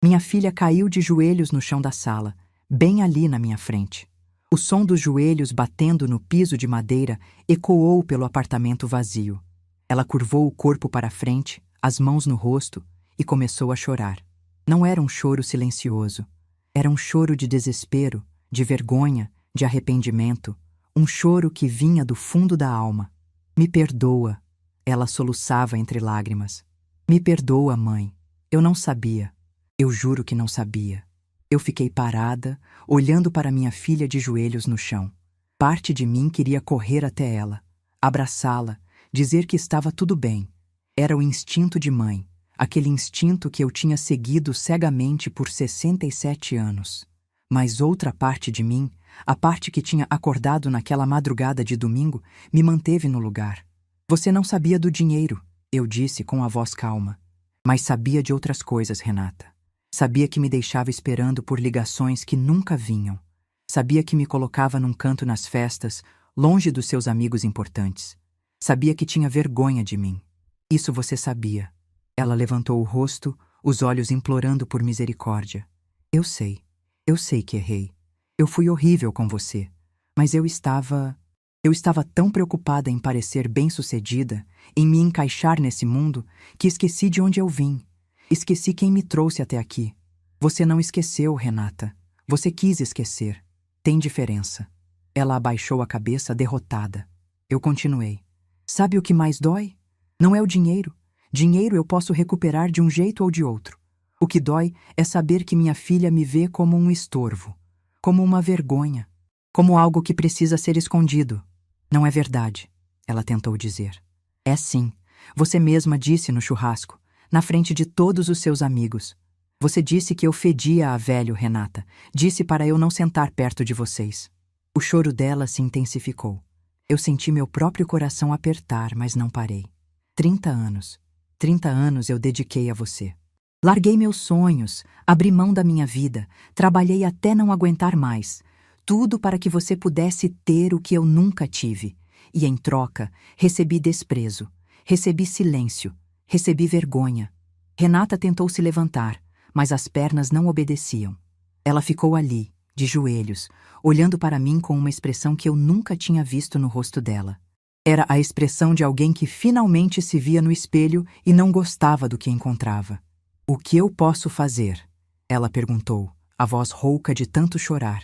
Minha filha caiu de joelhos no chão da sala, bem ali na minha frente. O som dos joelhos batendo no piso de madeira ecoou pelo apartamento vazio. Ela curvou o corpo para a frente, as mãos no rosto, e começou a chorar. Não era um choro silencioso. Era um choro de desespero, de vergonha, de arrependimento. Um choro que vinha do fundo da alma. Me perdoa, ela soluçava entre lágrimas. Me perdoa, mãe. Eu não sabia. Eu juro que não sabia. Eu fiquei parada, olhando para minha filha de joelhos no chão. Parte de mim queria correr até ela, abraçá-la, dizer que estava tudo bem. Era o instinto de mãe, aquele instinto que eu tinha seguido cegamente por 67 anos. Mas outra parte de mim, a parte que tinha acordado naquela madrugada de domingo, me manteve no lugar. Você não sabia do dinheiro, eu disse com a voz calma. Mas sabia de outras coisas, Renata. Sabia que me deixava esperando por ligações que nunca vinham. Sabia que me colocava num canto nas festas, longe dos seus amigos importantes. Sabia que tinha vergonha de mim. Isso você sabia. Ela levantou o rosto, os olhos implorando por misericórdia. Eu sei que errei. Eu fui horrível com você. Mas eu estava tão preocupada em parecer bem-sucedida, em me encaixar nesse mundo, que esqueci de onde eu vim. Esqueci quem me trouxe até aqui. Você não esqueceu, Renata. Você quis esquecer. Tem diferença. Ela abaixou a cabeça derrotada. Eu continuei. Sabe o que mais dói? Não é o dinheiro. Dinheiro eu posso recuperar de um jeito ou de outro. O que dói é saber que minha filha me vê como um estorvo, como uma vergonha, como algo que precisa ser escondido. Não é verdade, ela tentou dizer. É sim. Você mesma disse no churrasco, na frente de todos os seus amigos. Você disse que eu fedia a velho, Renata. Disse para eu não sentar perto de vocês. O choro dela se intensificou. Eu senti meu próprio coração apertar, mas não parei. 30 anos. 30 anos eu dediquei a você. Larguei meus sonhos, abri mão da minha vida, trabalhei até não aguentar mais. Tudo para que você pudesse ter o que eu nunca tive. E em troca, recebi desprezo, recebi silêncio, recebi vergonha. Renata tentou se levantar, mas as pernas não obedeciam. Ela ficou ali, de joelhos, olhando para mim com uma expressão que eu nunca tinha visto no rosto dela. Era a expressão de alguém que finalmente se via no espelho e não gostava do que encontrava. O que eu posso fazer? Ela perguntou, a voz rouca de tanto chorar.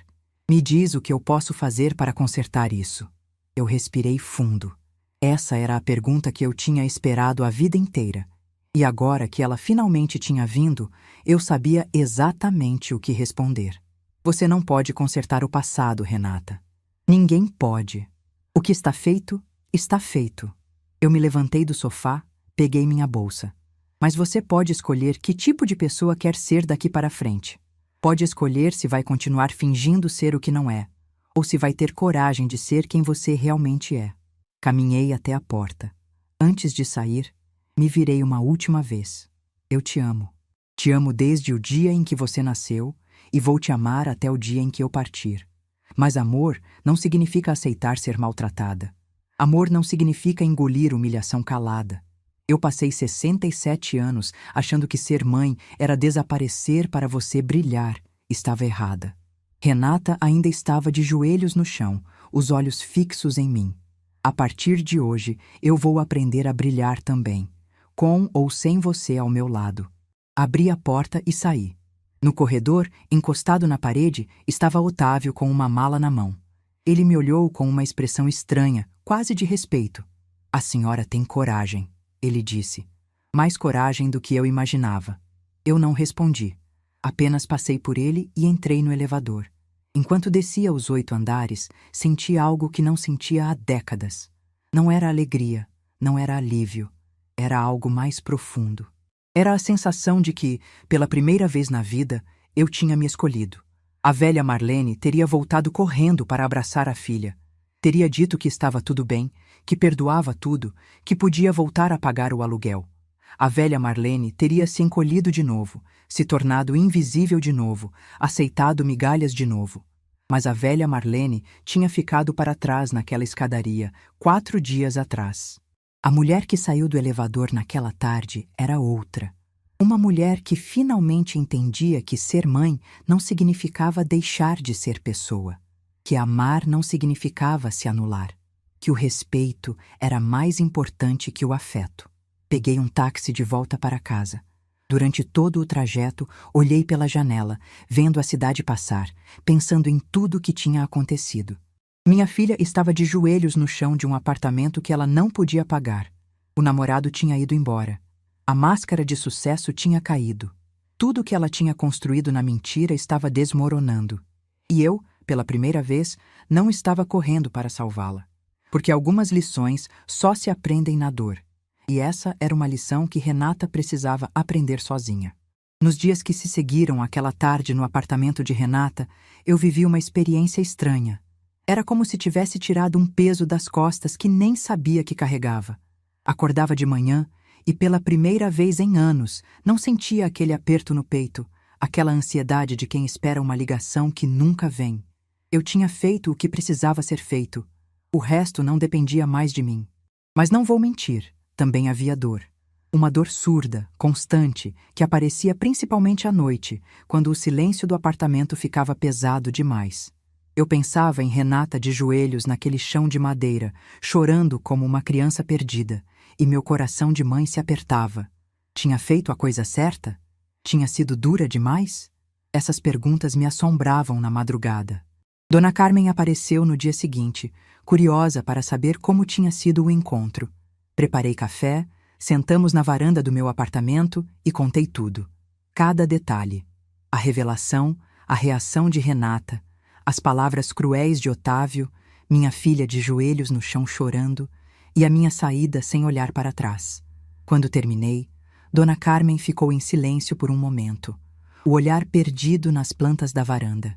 Me diz o que eu posso fazer para consertar isso. Eu respirei fundo. Essa era a pergunta que eu tinha esperado a vida inteira. E agora que ela finalmente tinha vindo, eu sabia exatamente o que responder. Você não pode consertar o passado, Renata. Ninguém pode. O que está feito, está feito. Eu me levantei do sofá, peguei minha bolsa. Mas você pode escolher que tipo de pessoa quer ser daqui para frente. Pode escolher se vai continuar fingindo ser o que não é, ou se vai ter coragem de ser quem você realmente é. Caminhei até a porta. Antes de sair, me virei uma última vez. Eu te amo. Te amo desde o dia em que você nasceu e vou te amar até o dia em que eu partir. Mas amor não significa aceitar ser maltratada. Amor não significa engolir humilhação calada. Eu passei 67 anos achando que ser mãe era desaparecer para você brilhar. Estava errada. Renata ainda estava de joelhos no chão, os olhos fixos em mim. A partir de hoje, eu vou aprender a brilhar também, com ou sem você ao meu lado. Abri a porta e saí. No corredor, encostado na parede, estava Otávio com uma mala na mão. Ele me olhou com uma expressão estranha, quase de respeito. A senhora tem coragem, ele disse. Mais coragem do que eu imaginava. Eu não respondi. Apenas passei por ele e entrei no elevador. Enquanto descia os 8 andares, senti algo que não sentia há décadas. Não era alegria, não era alívio. Era algo mais profundo. Era a sensação de que, pela primeira vez na vida, eu tinha me escolhido. A velha Marlene teria voltado correndo para abraçar a filha. Teria dito que estava tudo bem, que perdoava tudo, que podia voltar a pagar o aluguel. A velha Marlene teria se encolhido de novo, se tornado invisível de novo, aceitado migalhas de novo. Mas a velha Marlene tinha ficado para trás naquela escadaria 4 dias atrás. A mulher que saiu do elevador naquela tarde era outra. Uma mulher que finalmente entendia que ser mãe não significava deixar de ser pessoa, que amar não significava se anular, que o respeito era mais importante que o afeto. Peguei um táxi de volta para casa. Durante todo o trajeto, olhei pela janela, vendo a cidade passar, pensando em tudo o que tinha acontecido. Minha filha estava de joelhos no chão de um apartamento que ela não podia pagar. O namorado tinha ido embora. A máscara de sucesso tinha caído. Tudo que ela tinha construído na mentira estava desmoronando. E eu, pela primeira vez, não estava correndo para salvá-la. Porque algumas lições só se aprendem na dor. E essa era uma lição que Renata precisava aprender sozinha. Nos dias que se seguiram àquela tarde no apartamento de Renata, eu vivi uma experiência estranha. Era como se tivesse tirado um peso das costas que nem sabia que carregava. Acordava de manhã e, pela primeira vez em anos, não sentia aquele aperto no peito, aquela ansiedade de quem espera uma ligação que nunca vem. Eu tinha feito o que precisava ser feito. O resto não dependia mais de mim. Mas não vou mentir. Também havia dor. Uma dor surda, constante, que aparecia principalmente à noite, quando o silêncio do apartamento ficava pesado demais. Eu pensava em Renata de joelhos naquele chão de madeira, chorando como uma criança perdida, e meu coração de mãe se apertava. Tinha feito a coisa certa? Tinha sido dura demais? Essas perguntas me assombravam na madrugada. Dona Carmen apareceu no dia seguinte, curiosa para saber como tinha sido o encontro. Preparei café, sentamos na varanda do meu apartamento e contei tudo. Cada detalhe. A revelação, a reação de Renata, as palavras cruéis de Otávio, minha filha de joelhos no chão chorando e a minha saída sem olhar para trás. Quando terminei, Dona Carmen ficou em silêncio por um momento, o olhar perdido nas plantas da varanda.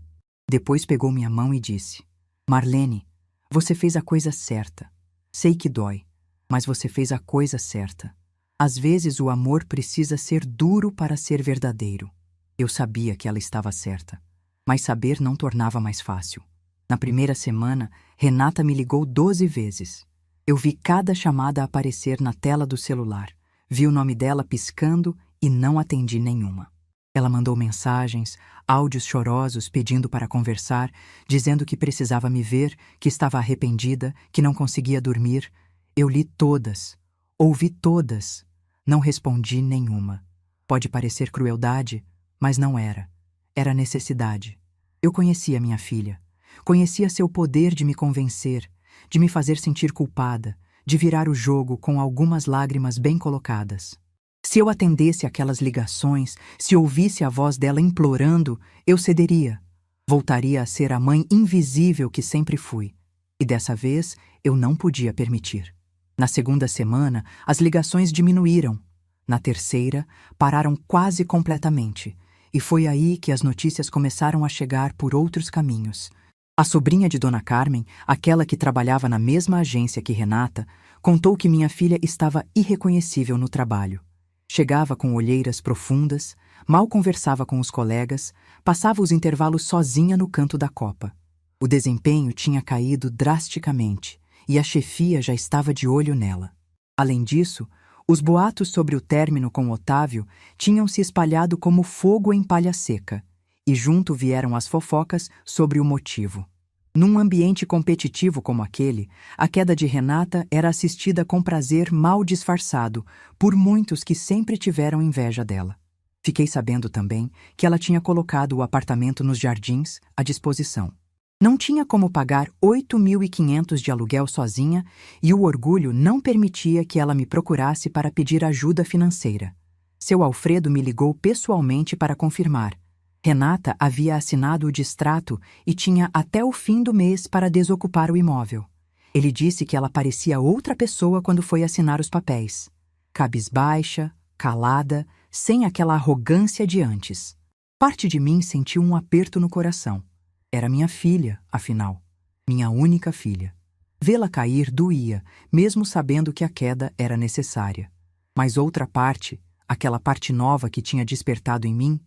Depois pegou minha mão e disse: Marlene, você fez a coisa certa. Sei que dói. Mas você fez a coisa certa. Às vezes o amor precisa ser duro para ser verdadeiro. Eu sabia que ela estava certa, mas saber não tornava mais fácil. Na primeira semana, Renata me ligou 12 vezes. Eu vi cada chamada aparecer na tela do celular, vi o nome dela piscando e não atendi nenhuma. Ela mandou mensagens, áudios chorosos pedindo para conversar, dizendo que precisava me ver, que estava arrependida, que não conseguia dormir. Eu li todas, ouvi todas, não respondi nenhuma. Pode parecer crueldade, mas não era. Era necessidade. Eu conhecia minha filha. Conhecia seu poder de me convencer, de me fazer sentir culpada, de virar o jogo com algumas lágrimas bem colocadas. Se eu atendesse aquelas ligações, se ouvisse a voz dela implorando, eu cederia. Voltaria a ser a mãe invisível que sempre fui. E dessa vez eu não podia permitir. Na segunda semana, as ligações diminuíram. Na terceira, pararam quase completamente. E foi aí que as notícias começaram a chegar por outros caminhos. A sobrinha de Dona Carmen, aquela que trabalhava na mesma agência que Renata, contou que minha filha estava irreconhecível no trabalho. Chegava com olheiras profundas, mal conversava com os colegas, passava os intervalos sozinha no canto da copa. O desempenho tinha caído drasticamente e a chefia já estava de olho nela. Além disso, os boatos sobre o término com Otávio tinham se espalhado como fogo em palha seca, e junto vieram as fofocas sobre o motivo. Num ambiente competitivo como aquele, a queda de Renata era assistida com prazer mal disfarçado por muitos que sempre tiveram inveja dela. Fiquei sabendo também que ela tinha colocado o apartamento nos Jardins à disposição. Não tinha como pagar 8.500 de aluguel sozinha e o orgulho não permitia que ela me procurasse para pedir ajuda financeira. Seu Alfredo me ligou pessoalmente para confirmar. Renata havia assinado o distrato e tinha até o fim do mês para desocupar o imóvel. Ele disse que ela parecia outra pessoa quando foi assinar os papéis. Cabisbaixa, calada, sem aquela arrogância de antes. Parte de mim sentiu um aperto no coração. Era minha filha, afinal. Minha única filha. Vê-la cair doía, mesmo sabendo que a queda era necessária. Mas outra parte, aquela parte nova que tinha despertado em mim,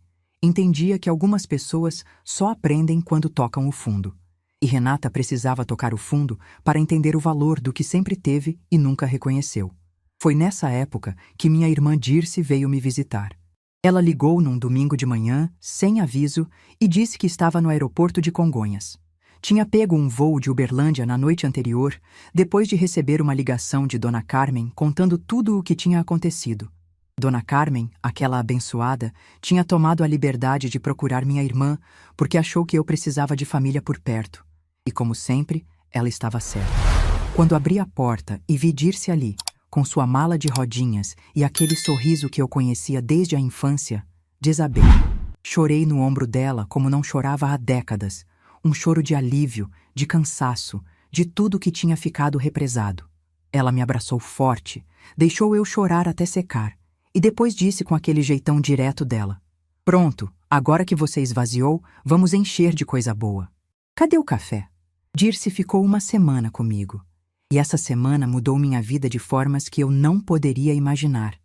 entendia que algumas pessoas só aprendem quando tocam o fundo. E Renata precisava tocar o fundo para entender o valor do que sempre teve e nunca reconheceu. Foi nessa época que minha irmã Dirce veio me visitar. Ela ligou num domingo de manhã, sem aviso, e disse que estava no aeroporto de Congonhas. Tinha pego um voo de Uberlândia na noite anterior, depois de receber uma ligação de Dona Carmen contando tudo o que tinha acontecido. Dona Carmen, aquela abençoada, tinha tomado a liberdade de procurar minha irmã porque achou que eu precisava de família por perto. E como sempre, ela estava certa. Quando abri a porta e vi Dirce ali, com sua mala de rodinhas e aquele sorriso que eu conhecia desde a infância, desabei. Chorei no ombro dela como não chorava há décadas, um choro de alívio, de cansaço, de tudo que tinha ficado represado. Ela me abraçou forte, deixou eu chorar até secar, e depois disse com aquele jeitão direto dela: "Pronto, agora que você esvaziou, vamos encher de coisa boa. Cadê o café?" Dirce ficou uma semana comigo. E essa semana mudou minha vida de formas que eu não poderia imaginar.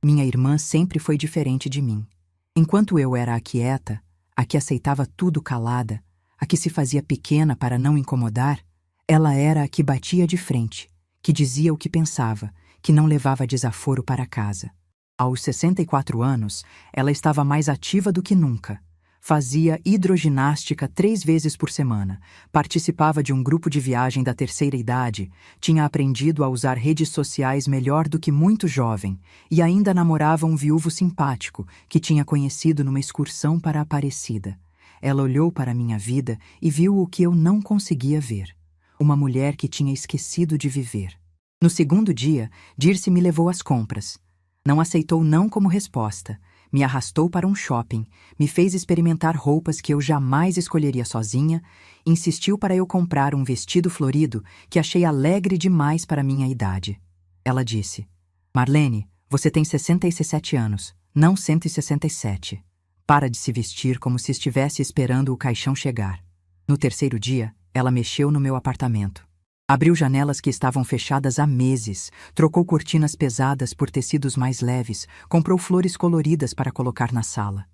Minha irmã sempre foi diferente de mim. Enquanto eu era a quieta, a que aceitava tudo calada, a que se fazia pequena para não incomodar, ela era a que batia de frente, que dizia o que pensava, que não levava desaforo para casa. Aos 64 anos, ela estava mais ativa do que nunca. Fazia hidroginástica 3 vezes por semana, participava de um grupo de viagem da terceira idade, tinha aprendido a usar redes sociais melhor do que muito jovem e ainda namorava um viúvo simpático que tinha conhecido numa excursão para Aparecida. Ela olhou para a minha vida e viu o que eu não conseguia ver. Uma mulher que tinha esquecido de viver. No segundo dia, Dirce me levou às compras. Não aceitou não como resposta. Me arrastou para um shopping, me fez experimentar roupas que eu jamais escolheria sozinha, insistiu para eu comprar um vestido florido que achei alegre demais para minha idade. Ela disse: "Marlene, você tem 67 anos, não 167. Para de se vestir como se estivesse esperando o caixão chegar." No terceiro dia, ela mexeu no meu apartamento. Abriu janelas que estavam fechadas há meses, trocou cortinas pesadas por tecidos mais leves, comprou flores coloridas para colocar na sala.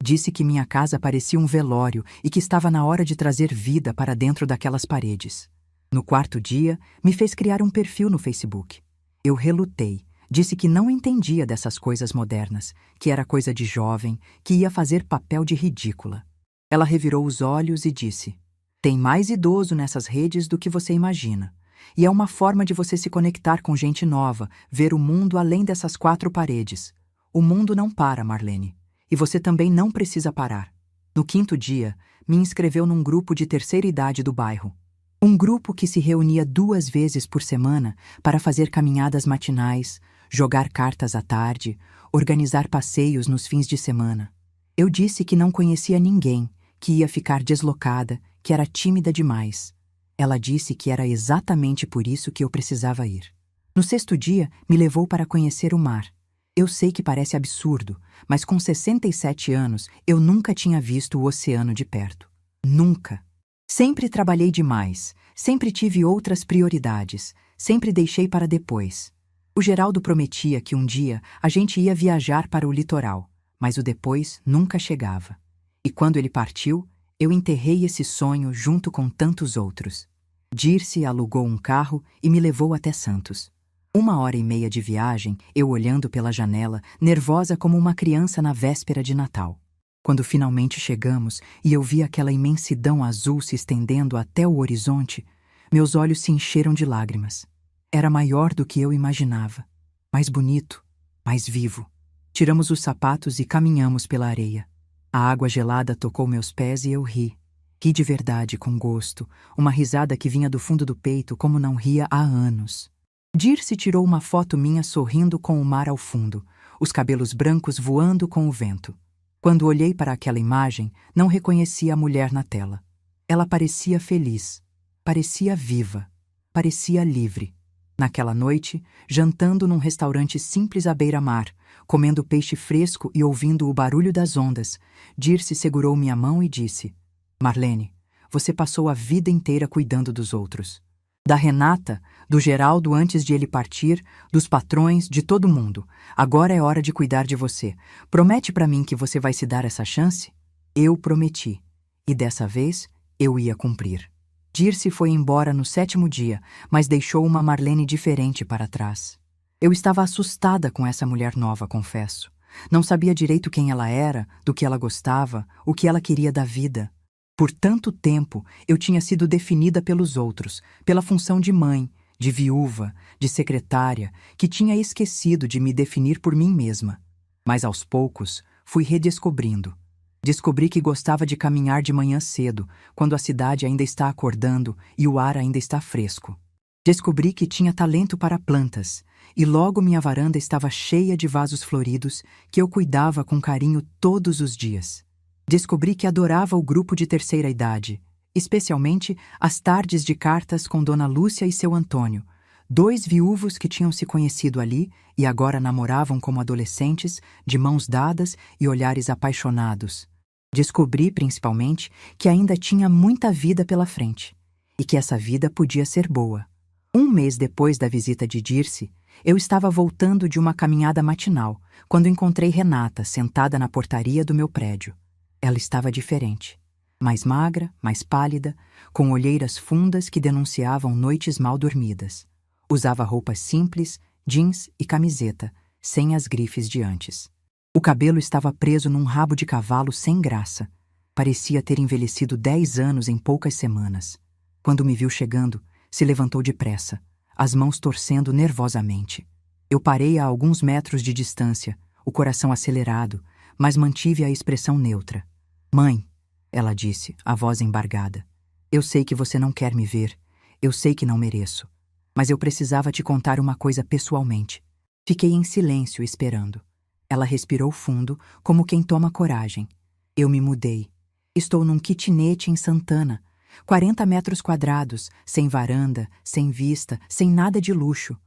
Disse que minha casa parecia um velório e que estava na hora de trazer vida para dentro daquelas paredes. No quarto dia, me fez criar um perfil no Facebook. Eu relutei, disse que não entendia dessas coisas modernas, que era coisa de jovem, que ia fazer papel de ridícula. Ela revirou os olhos e disse: "Tem mais idoso nessas redes do que você imagina. E é uma forma de você se conectar com gente nova, ver o mundo além dessas 4 paredes. O mundo não para, Marlene. E você também não precisa parar." No quinto dia, me inscreveu num grupo de terceira idade do bairro. Um grupo que se reunia 2 vezes por semana para fazer caminhadas matinais, jogar cartas à tarde, organizar passeios nos fins de semana. Eu disse que não conhecia ninguém, que ia ficar deslocada, que era tímida demais. Ela disse que era exatamente por isso que eu precisava ir. No sexto dia, me levou para conhecer o mar. Eu sei que parece absurdo, mas com 67 anos, eu nunca tinha visto o oceano de perto. Nunca. Sempre trabalhei demais, sempre tive outras prioridades, sempre deixei para depois. O Geraldo prometia que um dia a gente ia viajar para o litoral, mas o depois nunca chegava. E quando ele partiu, eu enterrei esse sonho junto com tantos outros. Dirce alugou um carro e me levou até Santos. 1h30 de viagem, eu olhando pela janela, nervosa como uma criança na véspera de Natal. Quando finalmente chegamos e eu vi aquela imensidão azul se estendendo até o horizonte, meus olhos se encheram de lágrimas. Era maior do que eu imaginava, mais bonito, mais vivo. Tiramos os sapatos e caminhamos pela areia. A água gelada tocou meus pés e eu ri. Ri de verdade, com gosto, uma risada que vinha do fundo do peito como não ria há anos. Dirce tirou uma foto minha sorrindo com o mar ao fundo, os cabelos brancos voando com o vento. Quando olhei para aquela imagem, não reconheci a mulher na tela. Ela parecia feliz, parecia viva, parecia livre. Naquela noite, jantando num restaurante simples à beira-mar, comendo peixe fresco e ouvindo o barulho das ondas, Dirce segurou minha mão e disse: "Marlene, você passou a vida inteira cuidando dos outros. Da Renata, do Geraldo antes de ele partir, dos patrões, de todo mundo. Agora é hora de cuidar de você. Promete pra mim que você vai se dar essa chance? Eu prometi. E dessa vez, eu ia cumprir. Dirce foi embora no 7º dia, mas deixou uma Marlene diferente para trás. Eu estava assustada com essa mulher nova, confesso. Não sabia direito quem ela era, do que ela gostava, o que ela queria da vida. Por tanto tempo, eu tinha sido definida pelos outros, pela função de mãe, de viúva, de secretária, que tinha esquecido de me definir por mim mesma. Mas aos poucos, fui redescobrindo. Descobri que gostava de caminhar de manhã cedo, quando a cidade ainda está acordando e o ar ainda está fresco. Descobri que tinha talento para plantas, e logo minha varanda estava cheia de vasos floridos que eu cuidava com carinho todos os dias. Descobri que adorava o grupo de terceira idade, especialmente as tardes de cartas com Dona Lúcia e seu Antônio, 2 viúvos que tinham se conhecido ali e agora namoravam como adolescentes, de mãos dadas e olhares apaixonados. Descobri, principalmente, que ainda tinha muita vida pela frente, e que essa vida podia ser boa. 1 mês depois da visita de Dirce, eu estava voltando de uma caminhada matinal, quando encontrei Renata sentada na portaria do meu prédio. Ela estava diferente. Mais magra, mais pálida, com olheiras fundas que denunciavam noites mal dormidas. Usava roupas simples, jeans e camiseta, sem as grifes de antes. O cabelo estava preso num rabo de cavalo sem graça. Parecia ter envelhecido 10 anos em poucas semanas. Quando me viu chegando, se levantou depressa, as mãos torcendo nervosamente. Eu parei a alguns metros de distância, o coração acelerado, mas mantive a expressão neutra. Mãe, ela disse, a voz embargada. Eu sei que você não quer me ver, eu sei que não mereço. Mas eu precisava te contar uma coisa pessoalmente. Fiquei em silêncio esperando. Ela respirou fundo, como quem toma coragem. Eu me mudei. Estou num kitnet em Santana. 40 metros quadrados, sem varanda, sem vista, sem nada de luxo.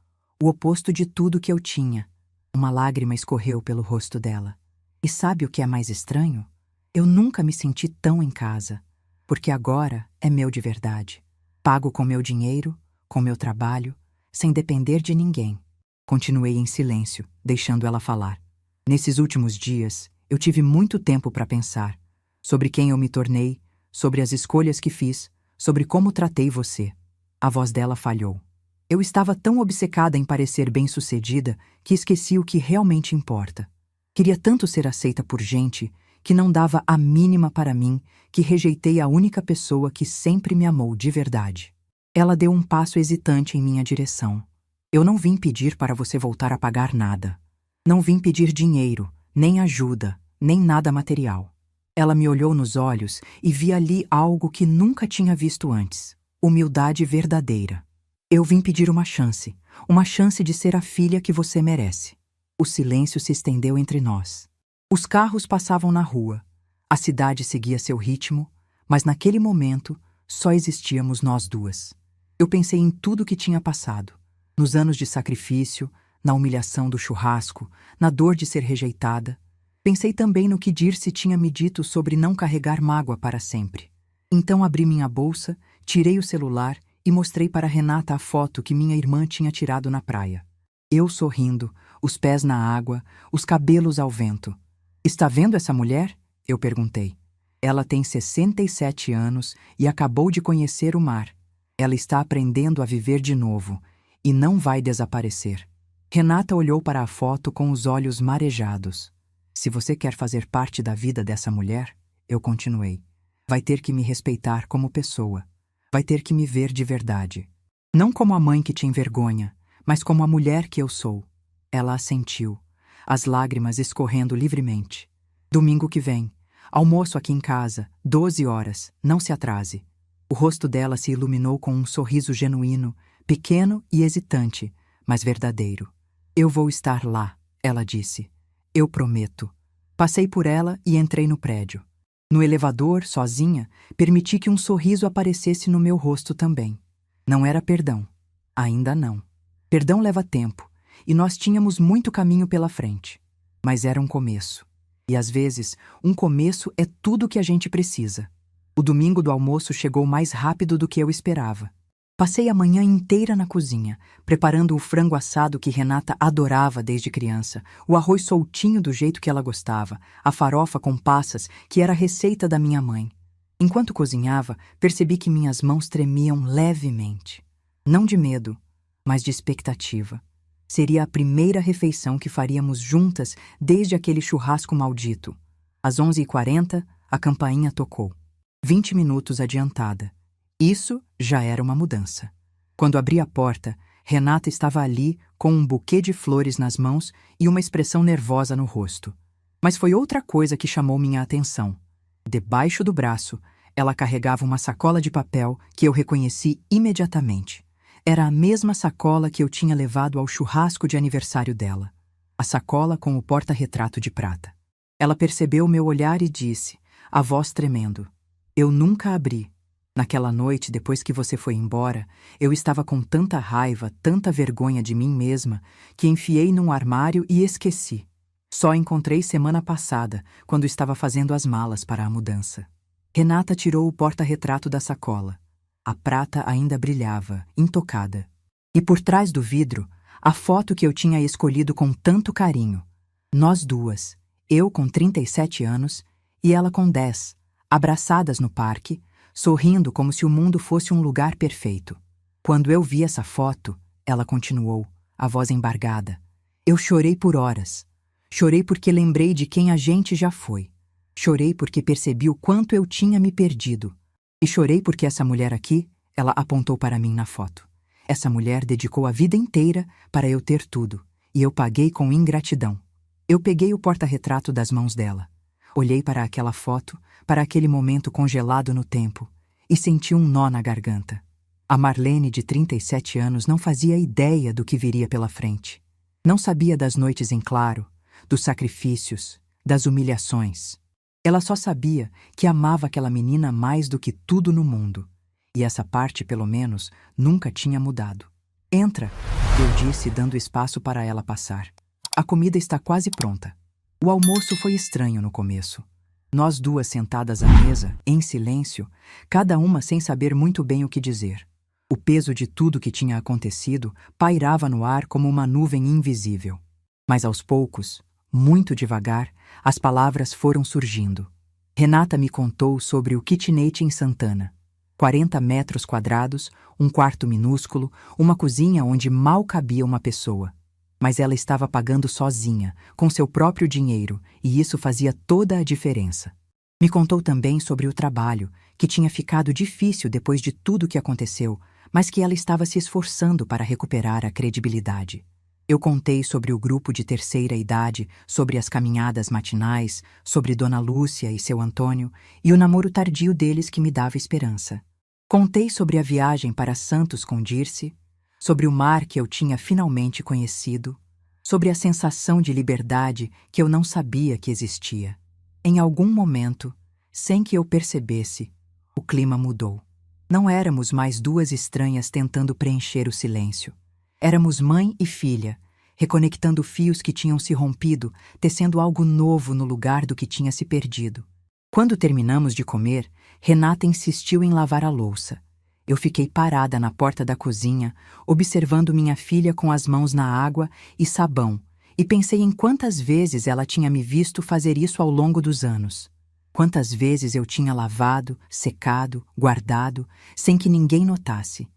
O oposto de tudo que eu tinha. Uma lágrima escorreu pelo rosto dela. E sabe o que é mais estranho? Eu nunca me senti tão em casa. Porque agora é meu de verdade. Pago com meu dinheiro, com meu trabalho, sem depender de ninguém. Continuei em silêncio, deixando ela falar. Nesses últimos dias, eu tive muito tempo para pensar. Sobre quem eu me tornei, sobre as escolhas que fiz, sobre como tratei você. A voz dela falhou. Eu estava tão obcecada em parecer bem-sucedida que esqueci o que realmente importa. Queria tanto ser aceita por gente que não dava a mínima para mim, que rejeitei a única pessoa que sempre me amou de verdade. Ela deu um passo hesitante em minha direção. Eu não vim pedir para você voltar a pagar nada. Não vim pedir dinheiro, nem ajuda, nem nada material. Ela me olhou nos olhos e vi ali algo que nunca tinha visto antes. Humildade verdadeira. Eu vim pedir uma chance de ser a filha que você merece. O silêncio se estendeu entre nós. Os carros passavam na rua. A cidade seguia seu ritmo, mas naquele momento só existíamos nós duas. Eu pensei em tudo que tinha passado. Nos anos de sacrifício, na humilhação do churrasco, na dor de ser rejeitada. Pensei também no que Dirce tinha me dito sobre não carregar mágoa para sempre. Então abri minha bolsa, tirei o celular e mostrei para Renata a foto que minha irmã tinha tirado na praia. Eu sorrindo, os pés na água, os cabelos ao vento. Está vendo essa mulher? Eu perguntei. Ela tem 67 anos e acabou de conhecer o mar. Ela está aprendendo a viver de novo e não vai desaparecer. Renata olhou para a foto com os olhos marejados. Se você quer fazer parte da vida dessa mulher, eu continuei, vai ter que me respeitar como pessoa. Vai ter que me ver de verdade. Não como a mãe que te envergonha, mas como a mulher que eu sou. Ela assentiu, as lágrimas escorrendo livremente. Domingo que vem, almoço aqui em casa, 12 horas, não se atrase. O rosto dela se iluminou com um sorriso genuíno, pequeno e hesitante, mas verdadeiro. Eu vou estar lá, ela disse. Eu prometo. Passei por ela e entrei no prédio. No elevador, sozinha, permiti que um sorriso aparecesse no meu rosto também. Não era perdão. Ainda não. Perdão leva tempo, e nós tínhamos muito caminho pela frente. Mas era um começo. E às vezes, um começo é tudo o que a gente precisa. O domingo do almoço chegou mais rápido do que eu esperava. Passei a manhã inteira na cozinha, preparando o frango assado que Renata adorava desde criança, o arroz soltinho do jeito que ela gostava, a farofa com passas, que era a receita da minha mãe. Enquanto cozinhava, percebi que minhas mãos tremiam levemente. Não de medo, mas de expectativa. Seria a primeira refeição que faríamos juntas desde aquele churrasco maldito. Às 11h40, a campainha tocou. 20 minutos adiantada. Isso já era uma mudança. Quando abri a porta, Renata estava ali com um buquê de flores nas mãos e uma expressão nervosa no rosto. Mas foi outra coisa que chamou minha atenção. Debaixo do braço, ela carregava uma sacola de papel que eu reconheci imediatamente. Era a mesma sacola que eu tinha levado ao churrasco de aniversário dela. A sacola com o porta-retrato de prata. Ela percebeu meu olhar e disse, a voz tremendo: "Eu nunca abri. Naquela noite, depois que você foi embora, eu estava com tanta raiva, tanta vergonha de mim mesma, que enfiei num armário e esqueci. Só encontrei semana passada, quando estava fazendo as malas para a mudança." Renata tirou o porta-retrato da sacola. A prata ainda brilhava, intocada. E por trás do vidro, a foto que eu tinha escolhido com tanto carinho. Nós duas, eu com 37 anos e ela com 10, abraçadas no parque, sorrindo como se o mundo fosse um lugar perfeito. Quando eu vi essa foto, ela continuou, a voz embargada. Eu chorei por horas. Chorei porque lembrei de quem a gente já foi. Chorei porque percebi o quanto eu tinha me perdido. E chorei porque essa mulher aqui, ela apontou para mim na foto. Essa mulher dedicou a vida inteira para eu ter tudo, e eu paguei com ingratidão. Eu peguei o porta-retrato das mãos dela. Olhei para aquela foto, para aquele momento congelado no tempo, e senti um nó na garganta. A Marlene, de 37 anos, não fazia ideia do que viria pela frente. Não sabia das noites em claro, dos sacrifícios, das humilhações. Ela só sabia que amava aquela menina mais do que tudo no mundo. E essa parte, pelo menos, nunca tinha mudado. "Entra", eu disse, dando espaço para ela passar. "A comida está quase pronta." O almoço foi estranho no começo. Nós duas sentadas à mesa, em silêncio, cada uma sem saber muito bem o que dizer. O peso de tudo que tinha acontecido pairava no ar como uma nuvem invisível. Mas aos poucos, muito devagar, as palavras foram surgindo. Renata me contou sobre o kitnet em Santana. 40 metros quadrados, um quarto minúsculo, uma cozinha onde mal cabia uma pessoa. Mas ela estava pagando sozinha, com seu próprio dinheiro, e isso fazia toda a diferença. Me contou também sobre o trabalho, que tinha ficado difícil depois de tudo que aconteceu, mas que ela estava se esforçando para recuperar a credibilidade. Eu contei sobre o grupo de terceira idade, sobre as caminhadas matinais, sobre Dona Lúcia e seu Antônio, e o namoro tardio deles que me dava esperança. Contei sobre a viagem para Santos com Dirce, sobre o mar que eu tinha finalmente conhecido, sobre a sensação de liberdade que eu não sabia que existia. Em algum momento, sem que eu percebesse, o clima mudou. Não éramos mais duas estranhas tentando preencher o silêncio. Éramos mãe e filha, reconectando fios que tinham se rompido, tecendo algo novo no lugar do que tinha se perdido. Quando terminamos de comer, Renata insistiu em lavar a louça. Eu fiquei parada na porta da cozinha, observando minha filha com as mãos na água e sabão, e pensei em quantas vezes ela tinha me visto fazer isso ao longo dos anos. Quantas vezes eu tinha lavado, secado, guardado, sem que ninguém notasse.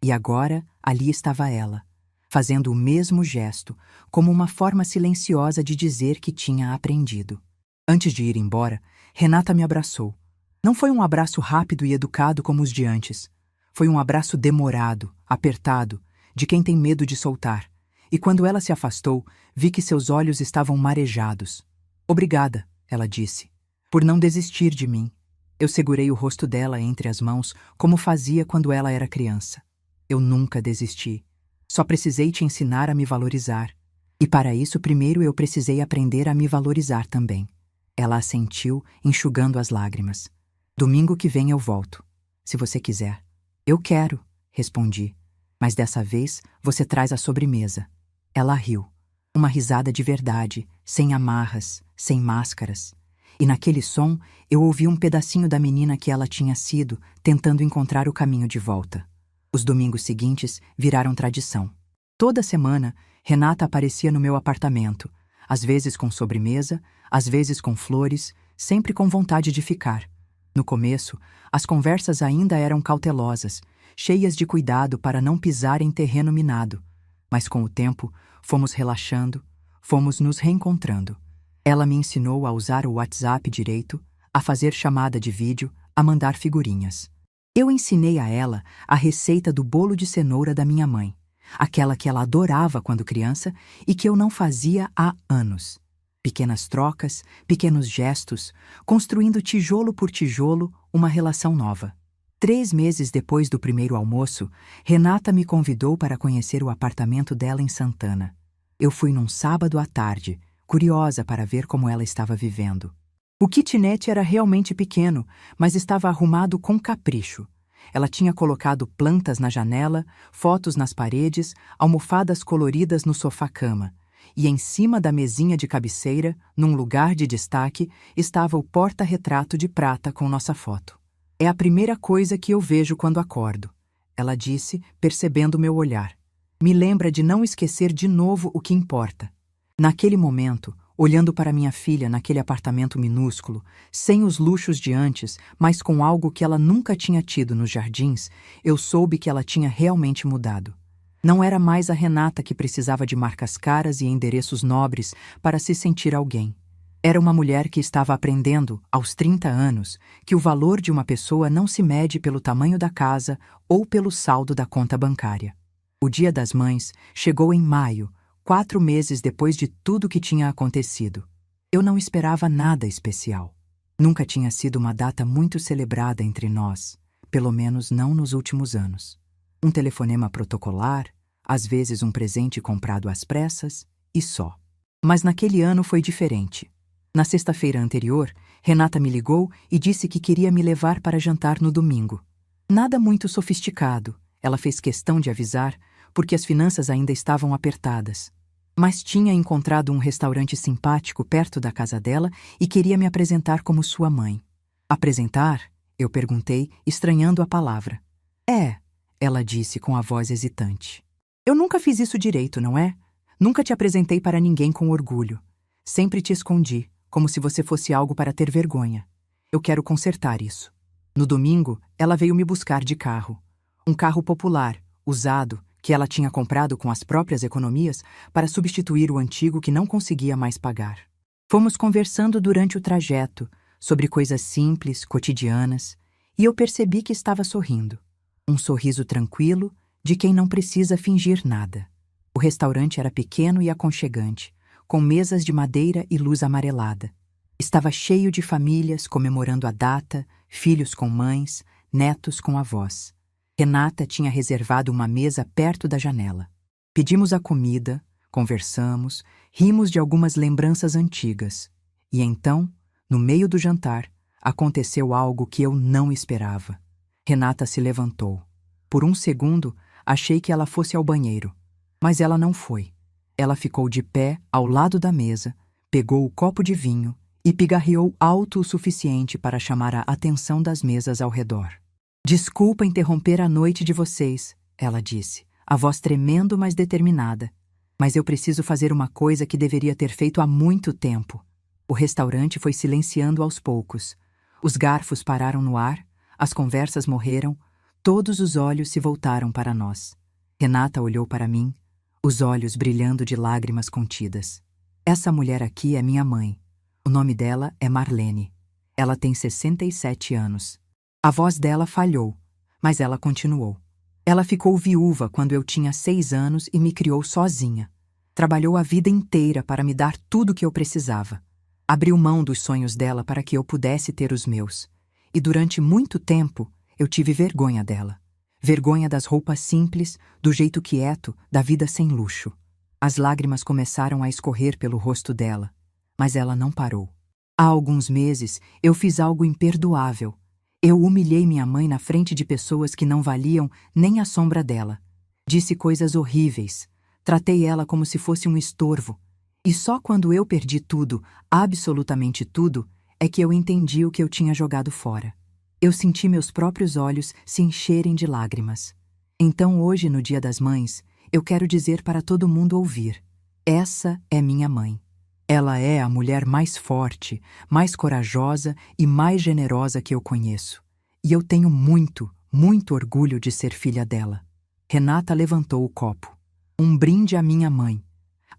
E agora, ali estava ela, fazendo o mesmo gesto, como uma forma silenciosa de dizer que tinha aprendido. Antes de ir embora, Renata me abraçou. Não foi um abraço rápido e educado como os de antes. Foi um abraço demorado, apertado, de quem tem medo de soltar. E quando ela se afastou, vi que seus olhos estavam marejados. "Obrigada", ela disse, "por não desistir de mim." Eu segurei o rosto dela entre as mãos, como fazia quando ela era criança. "Eu nunca desisti. Só precisei te ensinar a me valorizar. E para isso, primeiro eu precisei aprender a me valorizar também." Ela assentiu, enxugando as lágrimas. "Domingo que vem eu volto, se você quiser." "Eu quero", respondi. "Mas dessa vez você traz a sobremesa." Ela riu. Uma risada de verdade, sem amarras, sem máscaras. E naquele som eu ouvi um pedacinho da menina que ela tinha sido, tentando encontrar o caminho de volta. Os domingos seguintes viraram tradição. Toda semana, Renata aparecia no meu apartamento, às vezes com sobremesa, às vezes com flores, sempre com vontade de ficar. No começo, as conversas ainda eram cautelosas, cheias de cuidado para não pisar em terreno minado. Mas com o tempo, fomos relaxando, fomos nos reencontrando. Ela me ensinou a usar o WhatsApp direito, a fazer chamada de vídeo, a mandar figurinhas. Eu ensinei a ela a receita do bolo de cenoura da minha mãe, aquela que ela adorava quando criança e que eu não fazia há anos. Pequenas trocas, pequenos gestos, construindo tijolo por tijolo uma relação nova. 3 meses depois do primeiro almoço, Renata me convidou para conhecer o apartamento dela em Santana. Eu fui num sábado à tarde, curiosa para ver como ela estava vivendo. O kitnet era realmente pequeno, mas estava arrumado com capricho. Ela tinha colocado plantas na janela, fotos nas paredes, almofadas coloridas no sofá-cama. E em cima da mesinha de cabeceira, num lugar de destaque, estava o porta-retrato de prata com nossa foto. É a primeira coisa que eu vejo quando acordo, ela disse, percebendo meu olhar. Me lembra de não esquecer de novo o que importa. Naquele momento, olhando para minha filha naquele apartamento minúsculo, sem os luxos de antes, mas com algo que ela nunca tinha tido nos jardins, eu soube que ela tinha realmente mudado. Não era mais a Renata que precisava de marcas caras e endereços nobres para se sentir alguém. Era uma mulher que estava aprendendo, aos 30 anos, que o valor de uma pessoa não se mede pelo tamanho da casa ou pelo saldo da conta bancária. O Dia das Mães chegou em maio, 4 meses depois de tudo que tinha acontecido. Eu não esperava nada especial. Nunca tinha sido uma data muito celebrada entre nós, pelo menos não nos últimos anos. Um telefonema protocolar, às vezes um presente comprado às pressas, e só. Mas naquele ano foi diferente. Na sexta-feira anterior, Renata me ligou e disse que queria me levar para jantar no domingo. Nada muito sofisticado, ela fez questão de avisar, porque as finanças ainda estavam apertadas. Mas tinha encontrado um restaurante simpático perto da casa dela e queria me apresentar como sua mãe. Apresentar? Eu perguntei, estranhando a palavra. Ela disse com a voz hesitante. Eu nunca fiz isso direito, não é? Nunca te apresentei para ninguém com orgulho. Sempre te escondi, como se você fosse algo para ter vergonha. Eu quero consertar isso. No domingo, ela veio me buscar de carro. Um carro popular, usado, que ela tinha comprado com as próprias economias para substituir o antigo que não conseguia mais pagar. Fomos conversando durante o trajeto, sobre coisas simples, cotidianas, e eu percebi que estava sorrindo. Um sorriso tranquilo, de quem não precisa fingir nada. O restaurante era pequeno e aconchegante, com mesas de madeira e luz amarelada. Estava cheio de famílias comemorando a data, filhos com mães, netos com avós. Renata tinha reservado uma mesa perto da janela. Pedimos a comida, conversamos, rimos de algumas lembranças antigas. E então, no meio do jantar, aconteceu algo que eu não esperava. Renata se levantou. Por um segundo, achei que ela fosse ao banheiro. Mas ela não foi. Ela ficou de pé ao lado da mesa, pegou o copo de vinho e pigarreou alto o suficiente para chamar a atenção das mesas ao redor. Desculpa interromper a noite de vocês, ela disse, a voz tremendo, mas determinada. Mas eu preciso fazer uma coisa que deveria ter feito há muito tempo. O restaurante foi silenciando aos poucos. Os garfos pararam no ar, as conversas morreram, todos os olhos se voltaram para nós. Renata olhou para mim, os olhos brilhando de lágrimas contidas. Essa mulher aqui é minha mãe. O nome dela é Marlene. Ela tem 67 anos. A voz dela falhou, mas ela continuou. Ela ficou viúva quando eu tinha 6 anos e me criou sozinha. Trabalhou a vida inteira para me dar tudo o que eu precisava. Abriu mão dos sonhos dela para que eu pudesse ter os meus. E durante muito tempo, eu tive vergonha dela. Vergonha das roupas simples, do jeito quieto, da vida sem luxo. As lágrimas começaram a escorrer pelo rosto dela, mas ela não parou. Há alguns meses, eu fiz algo imperdoável. Eu humilhei minha mãe na frente de pessoas que não valiam nem a sombra dela. Disse coisas horríveis. Tratei ela como se fosse um estorvo. E só quando eu perdi tudo, absolutamente tudo, é que eu entendi o que eu tinha jogado fora. Eu senti meus próprios olhos se encherem de lágrimas. Então hoje, no Dia das Mães, eu quero dizer para todo mundo ouvir: essa é minha mãe. Ela é a mulher mais forte, mais corajosa e mais generosa que eu conheço. E eu tenho muito, muito orgulho de ser filha dela. Renata levantou o copo. Um brinde à minha mãe.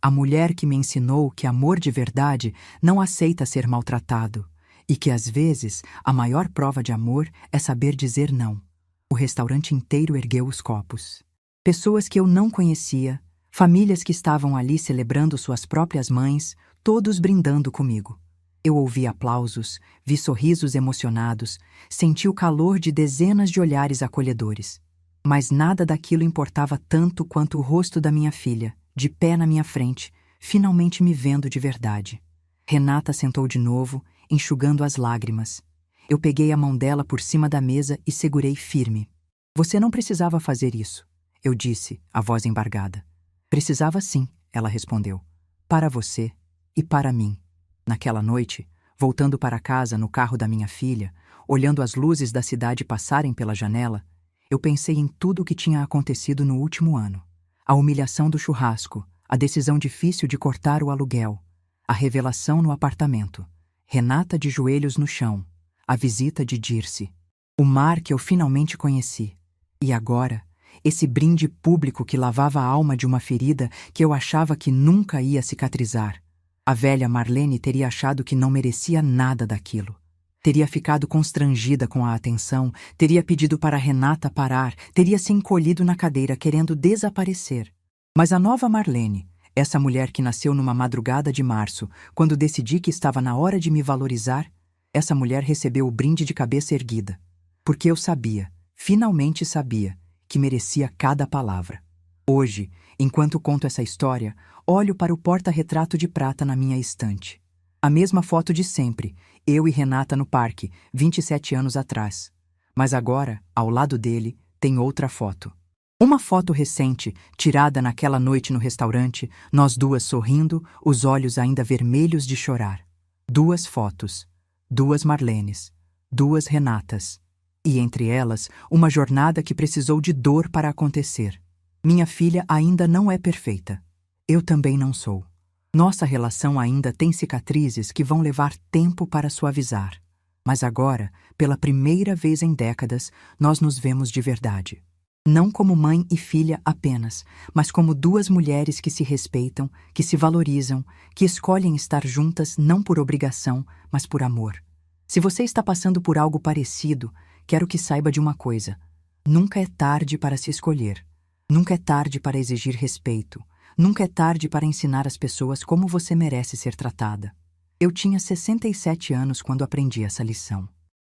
A mulher que me ensinou que amor de verdade não aceita ser maltratado e que, às vezes, a maior prova de amor é saber dizer não. O restaurante inteiro ergueu os copos. Pessoas que eu não conhecia, famílias que estavam ali celebrando suas próprias mães, todos brindando comigo. Eu ouvi aplausos, vi sorrisos emocionados, senti o calor de dezenas de olhares acolhedores. Mas nada daquilo importava tanto quanto o rosto da minha filha, de pé na minha frente, finalmente me vendo de verdade. Renata sentou de novo, enxugando as lágrimas. Eu peguei a mão dela por cima da mesa e segurei firme. Você não precisava fazer isso, eu disse, a voz embargada. Precisava sim, ela respondeu. Para você e para mim. Naquela noite, voltando para casa no carro da minha filha, olhando as luzes da cidade passarem pela janela, eu pensei em tudo o que tinha acontecido no último ano. A humilhação do churrasco, a decisão difícil de cortar o aluguel, a revelação no apartamento, Renata de joelhos no chão, a visita de Dirce, o mar que eu finalmente conheci. E agora, esse brinde público que lavava a alma de uma ferida que eu achava que nunca ia cicatrizar. A velha Marlene teria achado que não merecia nada daquilo. Teria ficado constrangida com a atenção, teria pedido para Renata parar, teria se encolhido na cadeira querendo desaparecer. Mas a nova Marlene, essa mulher que nasceu numa madrugada de março, quando decidi que estava na hora de me valorizar, essa mulher recebeu o brinde de cabeça erguida. Porque eu sabia, finalmente sabia, que merecia cada palavra. Hoje, enquanto conto essa história, olho para o porta-retrato de prata na minha estante. A mesma foto de sempre, eu e Renata no parque, 27 anos atrás. Mas agora, ao lado dele, tem outra foto. Uma foto recente, tirada naquela noite no restaurante, nós duas sorrindo, os olhos ainda vermelhos de chorar. 2 fotos, 2 Marlenes, 2 Renatas. E entre elas, uma jornada que precisou de dor para acontecer. Minha filha ainda não é perfeita. Eu também não sou. Nossa relação ainda tem cicatrizes que vão levar tempo para suavizar. Mas agora, pela primeira vez em décadas, nós nos vemos de verdade. Não como mãe e filha apenas, mas como 2 mulheres que se respeitam, que se valorizam, que escolhem estar juntas não por obrigação, mas por amor. Se você está passando por algo parecido, quero que saiba de uma coisa. Nunca é tarde para se escolher. Nunca é tarde para exigir respeito. Nunca é tarde para ensinar às pessoas como você merece ser tratada. Eu tinha 67 anos quando aprendi essa lição.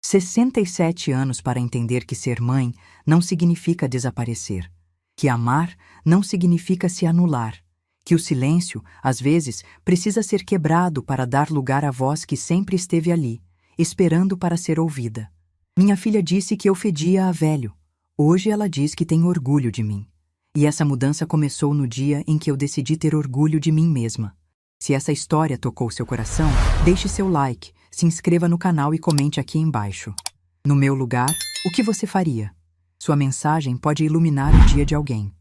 67 anos para entender que ser mãe não significa desaparecer, que amar não significa se anular, que o silêncio, às vezes, precisa ser quebrado para dar lugar à voz que sempre esteve ali, esperando para ser ouvida. Minha filha disse que eu fedia a velho. Hoje ela diz que tem orgulho de mim. E essa mudança começou no dia em que eu decidi ter orgulho de mim mesma. Se essa história tocou seu coração, deixe seu like, se inscreva no canal e comente aqui embaixo. No meu lugar, o que você faria? Sua mensagem pode iluminar o dia de alguém.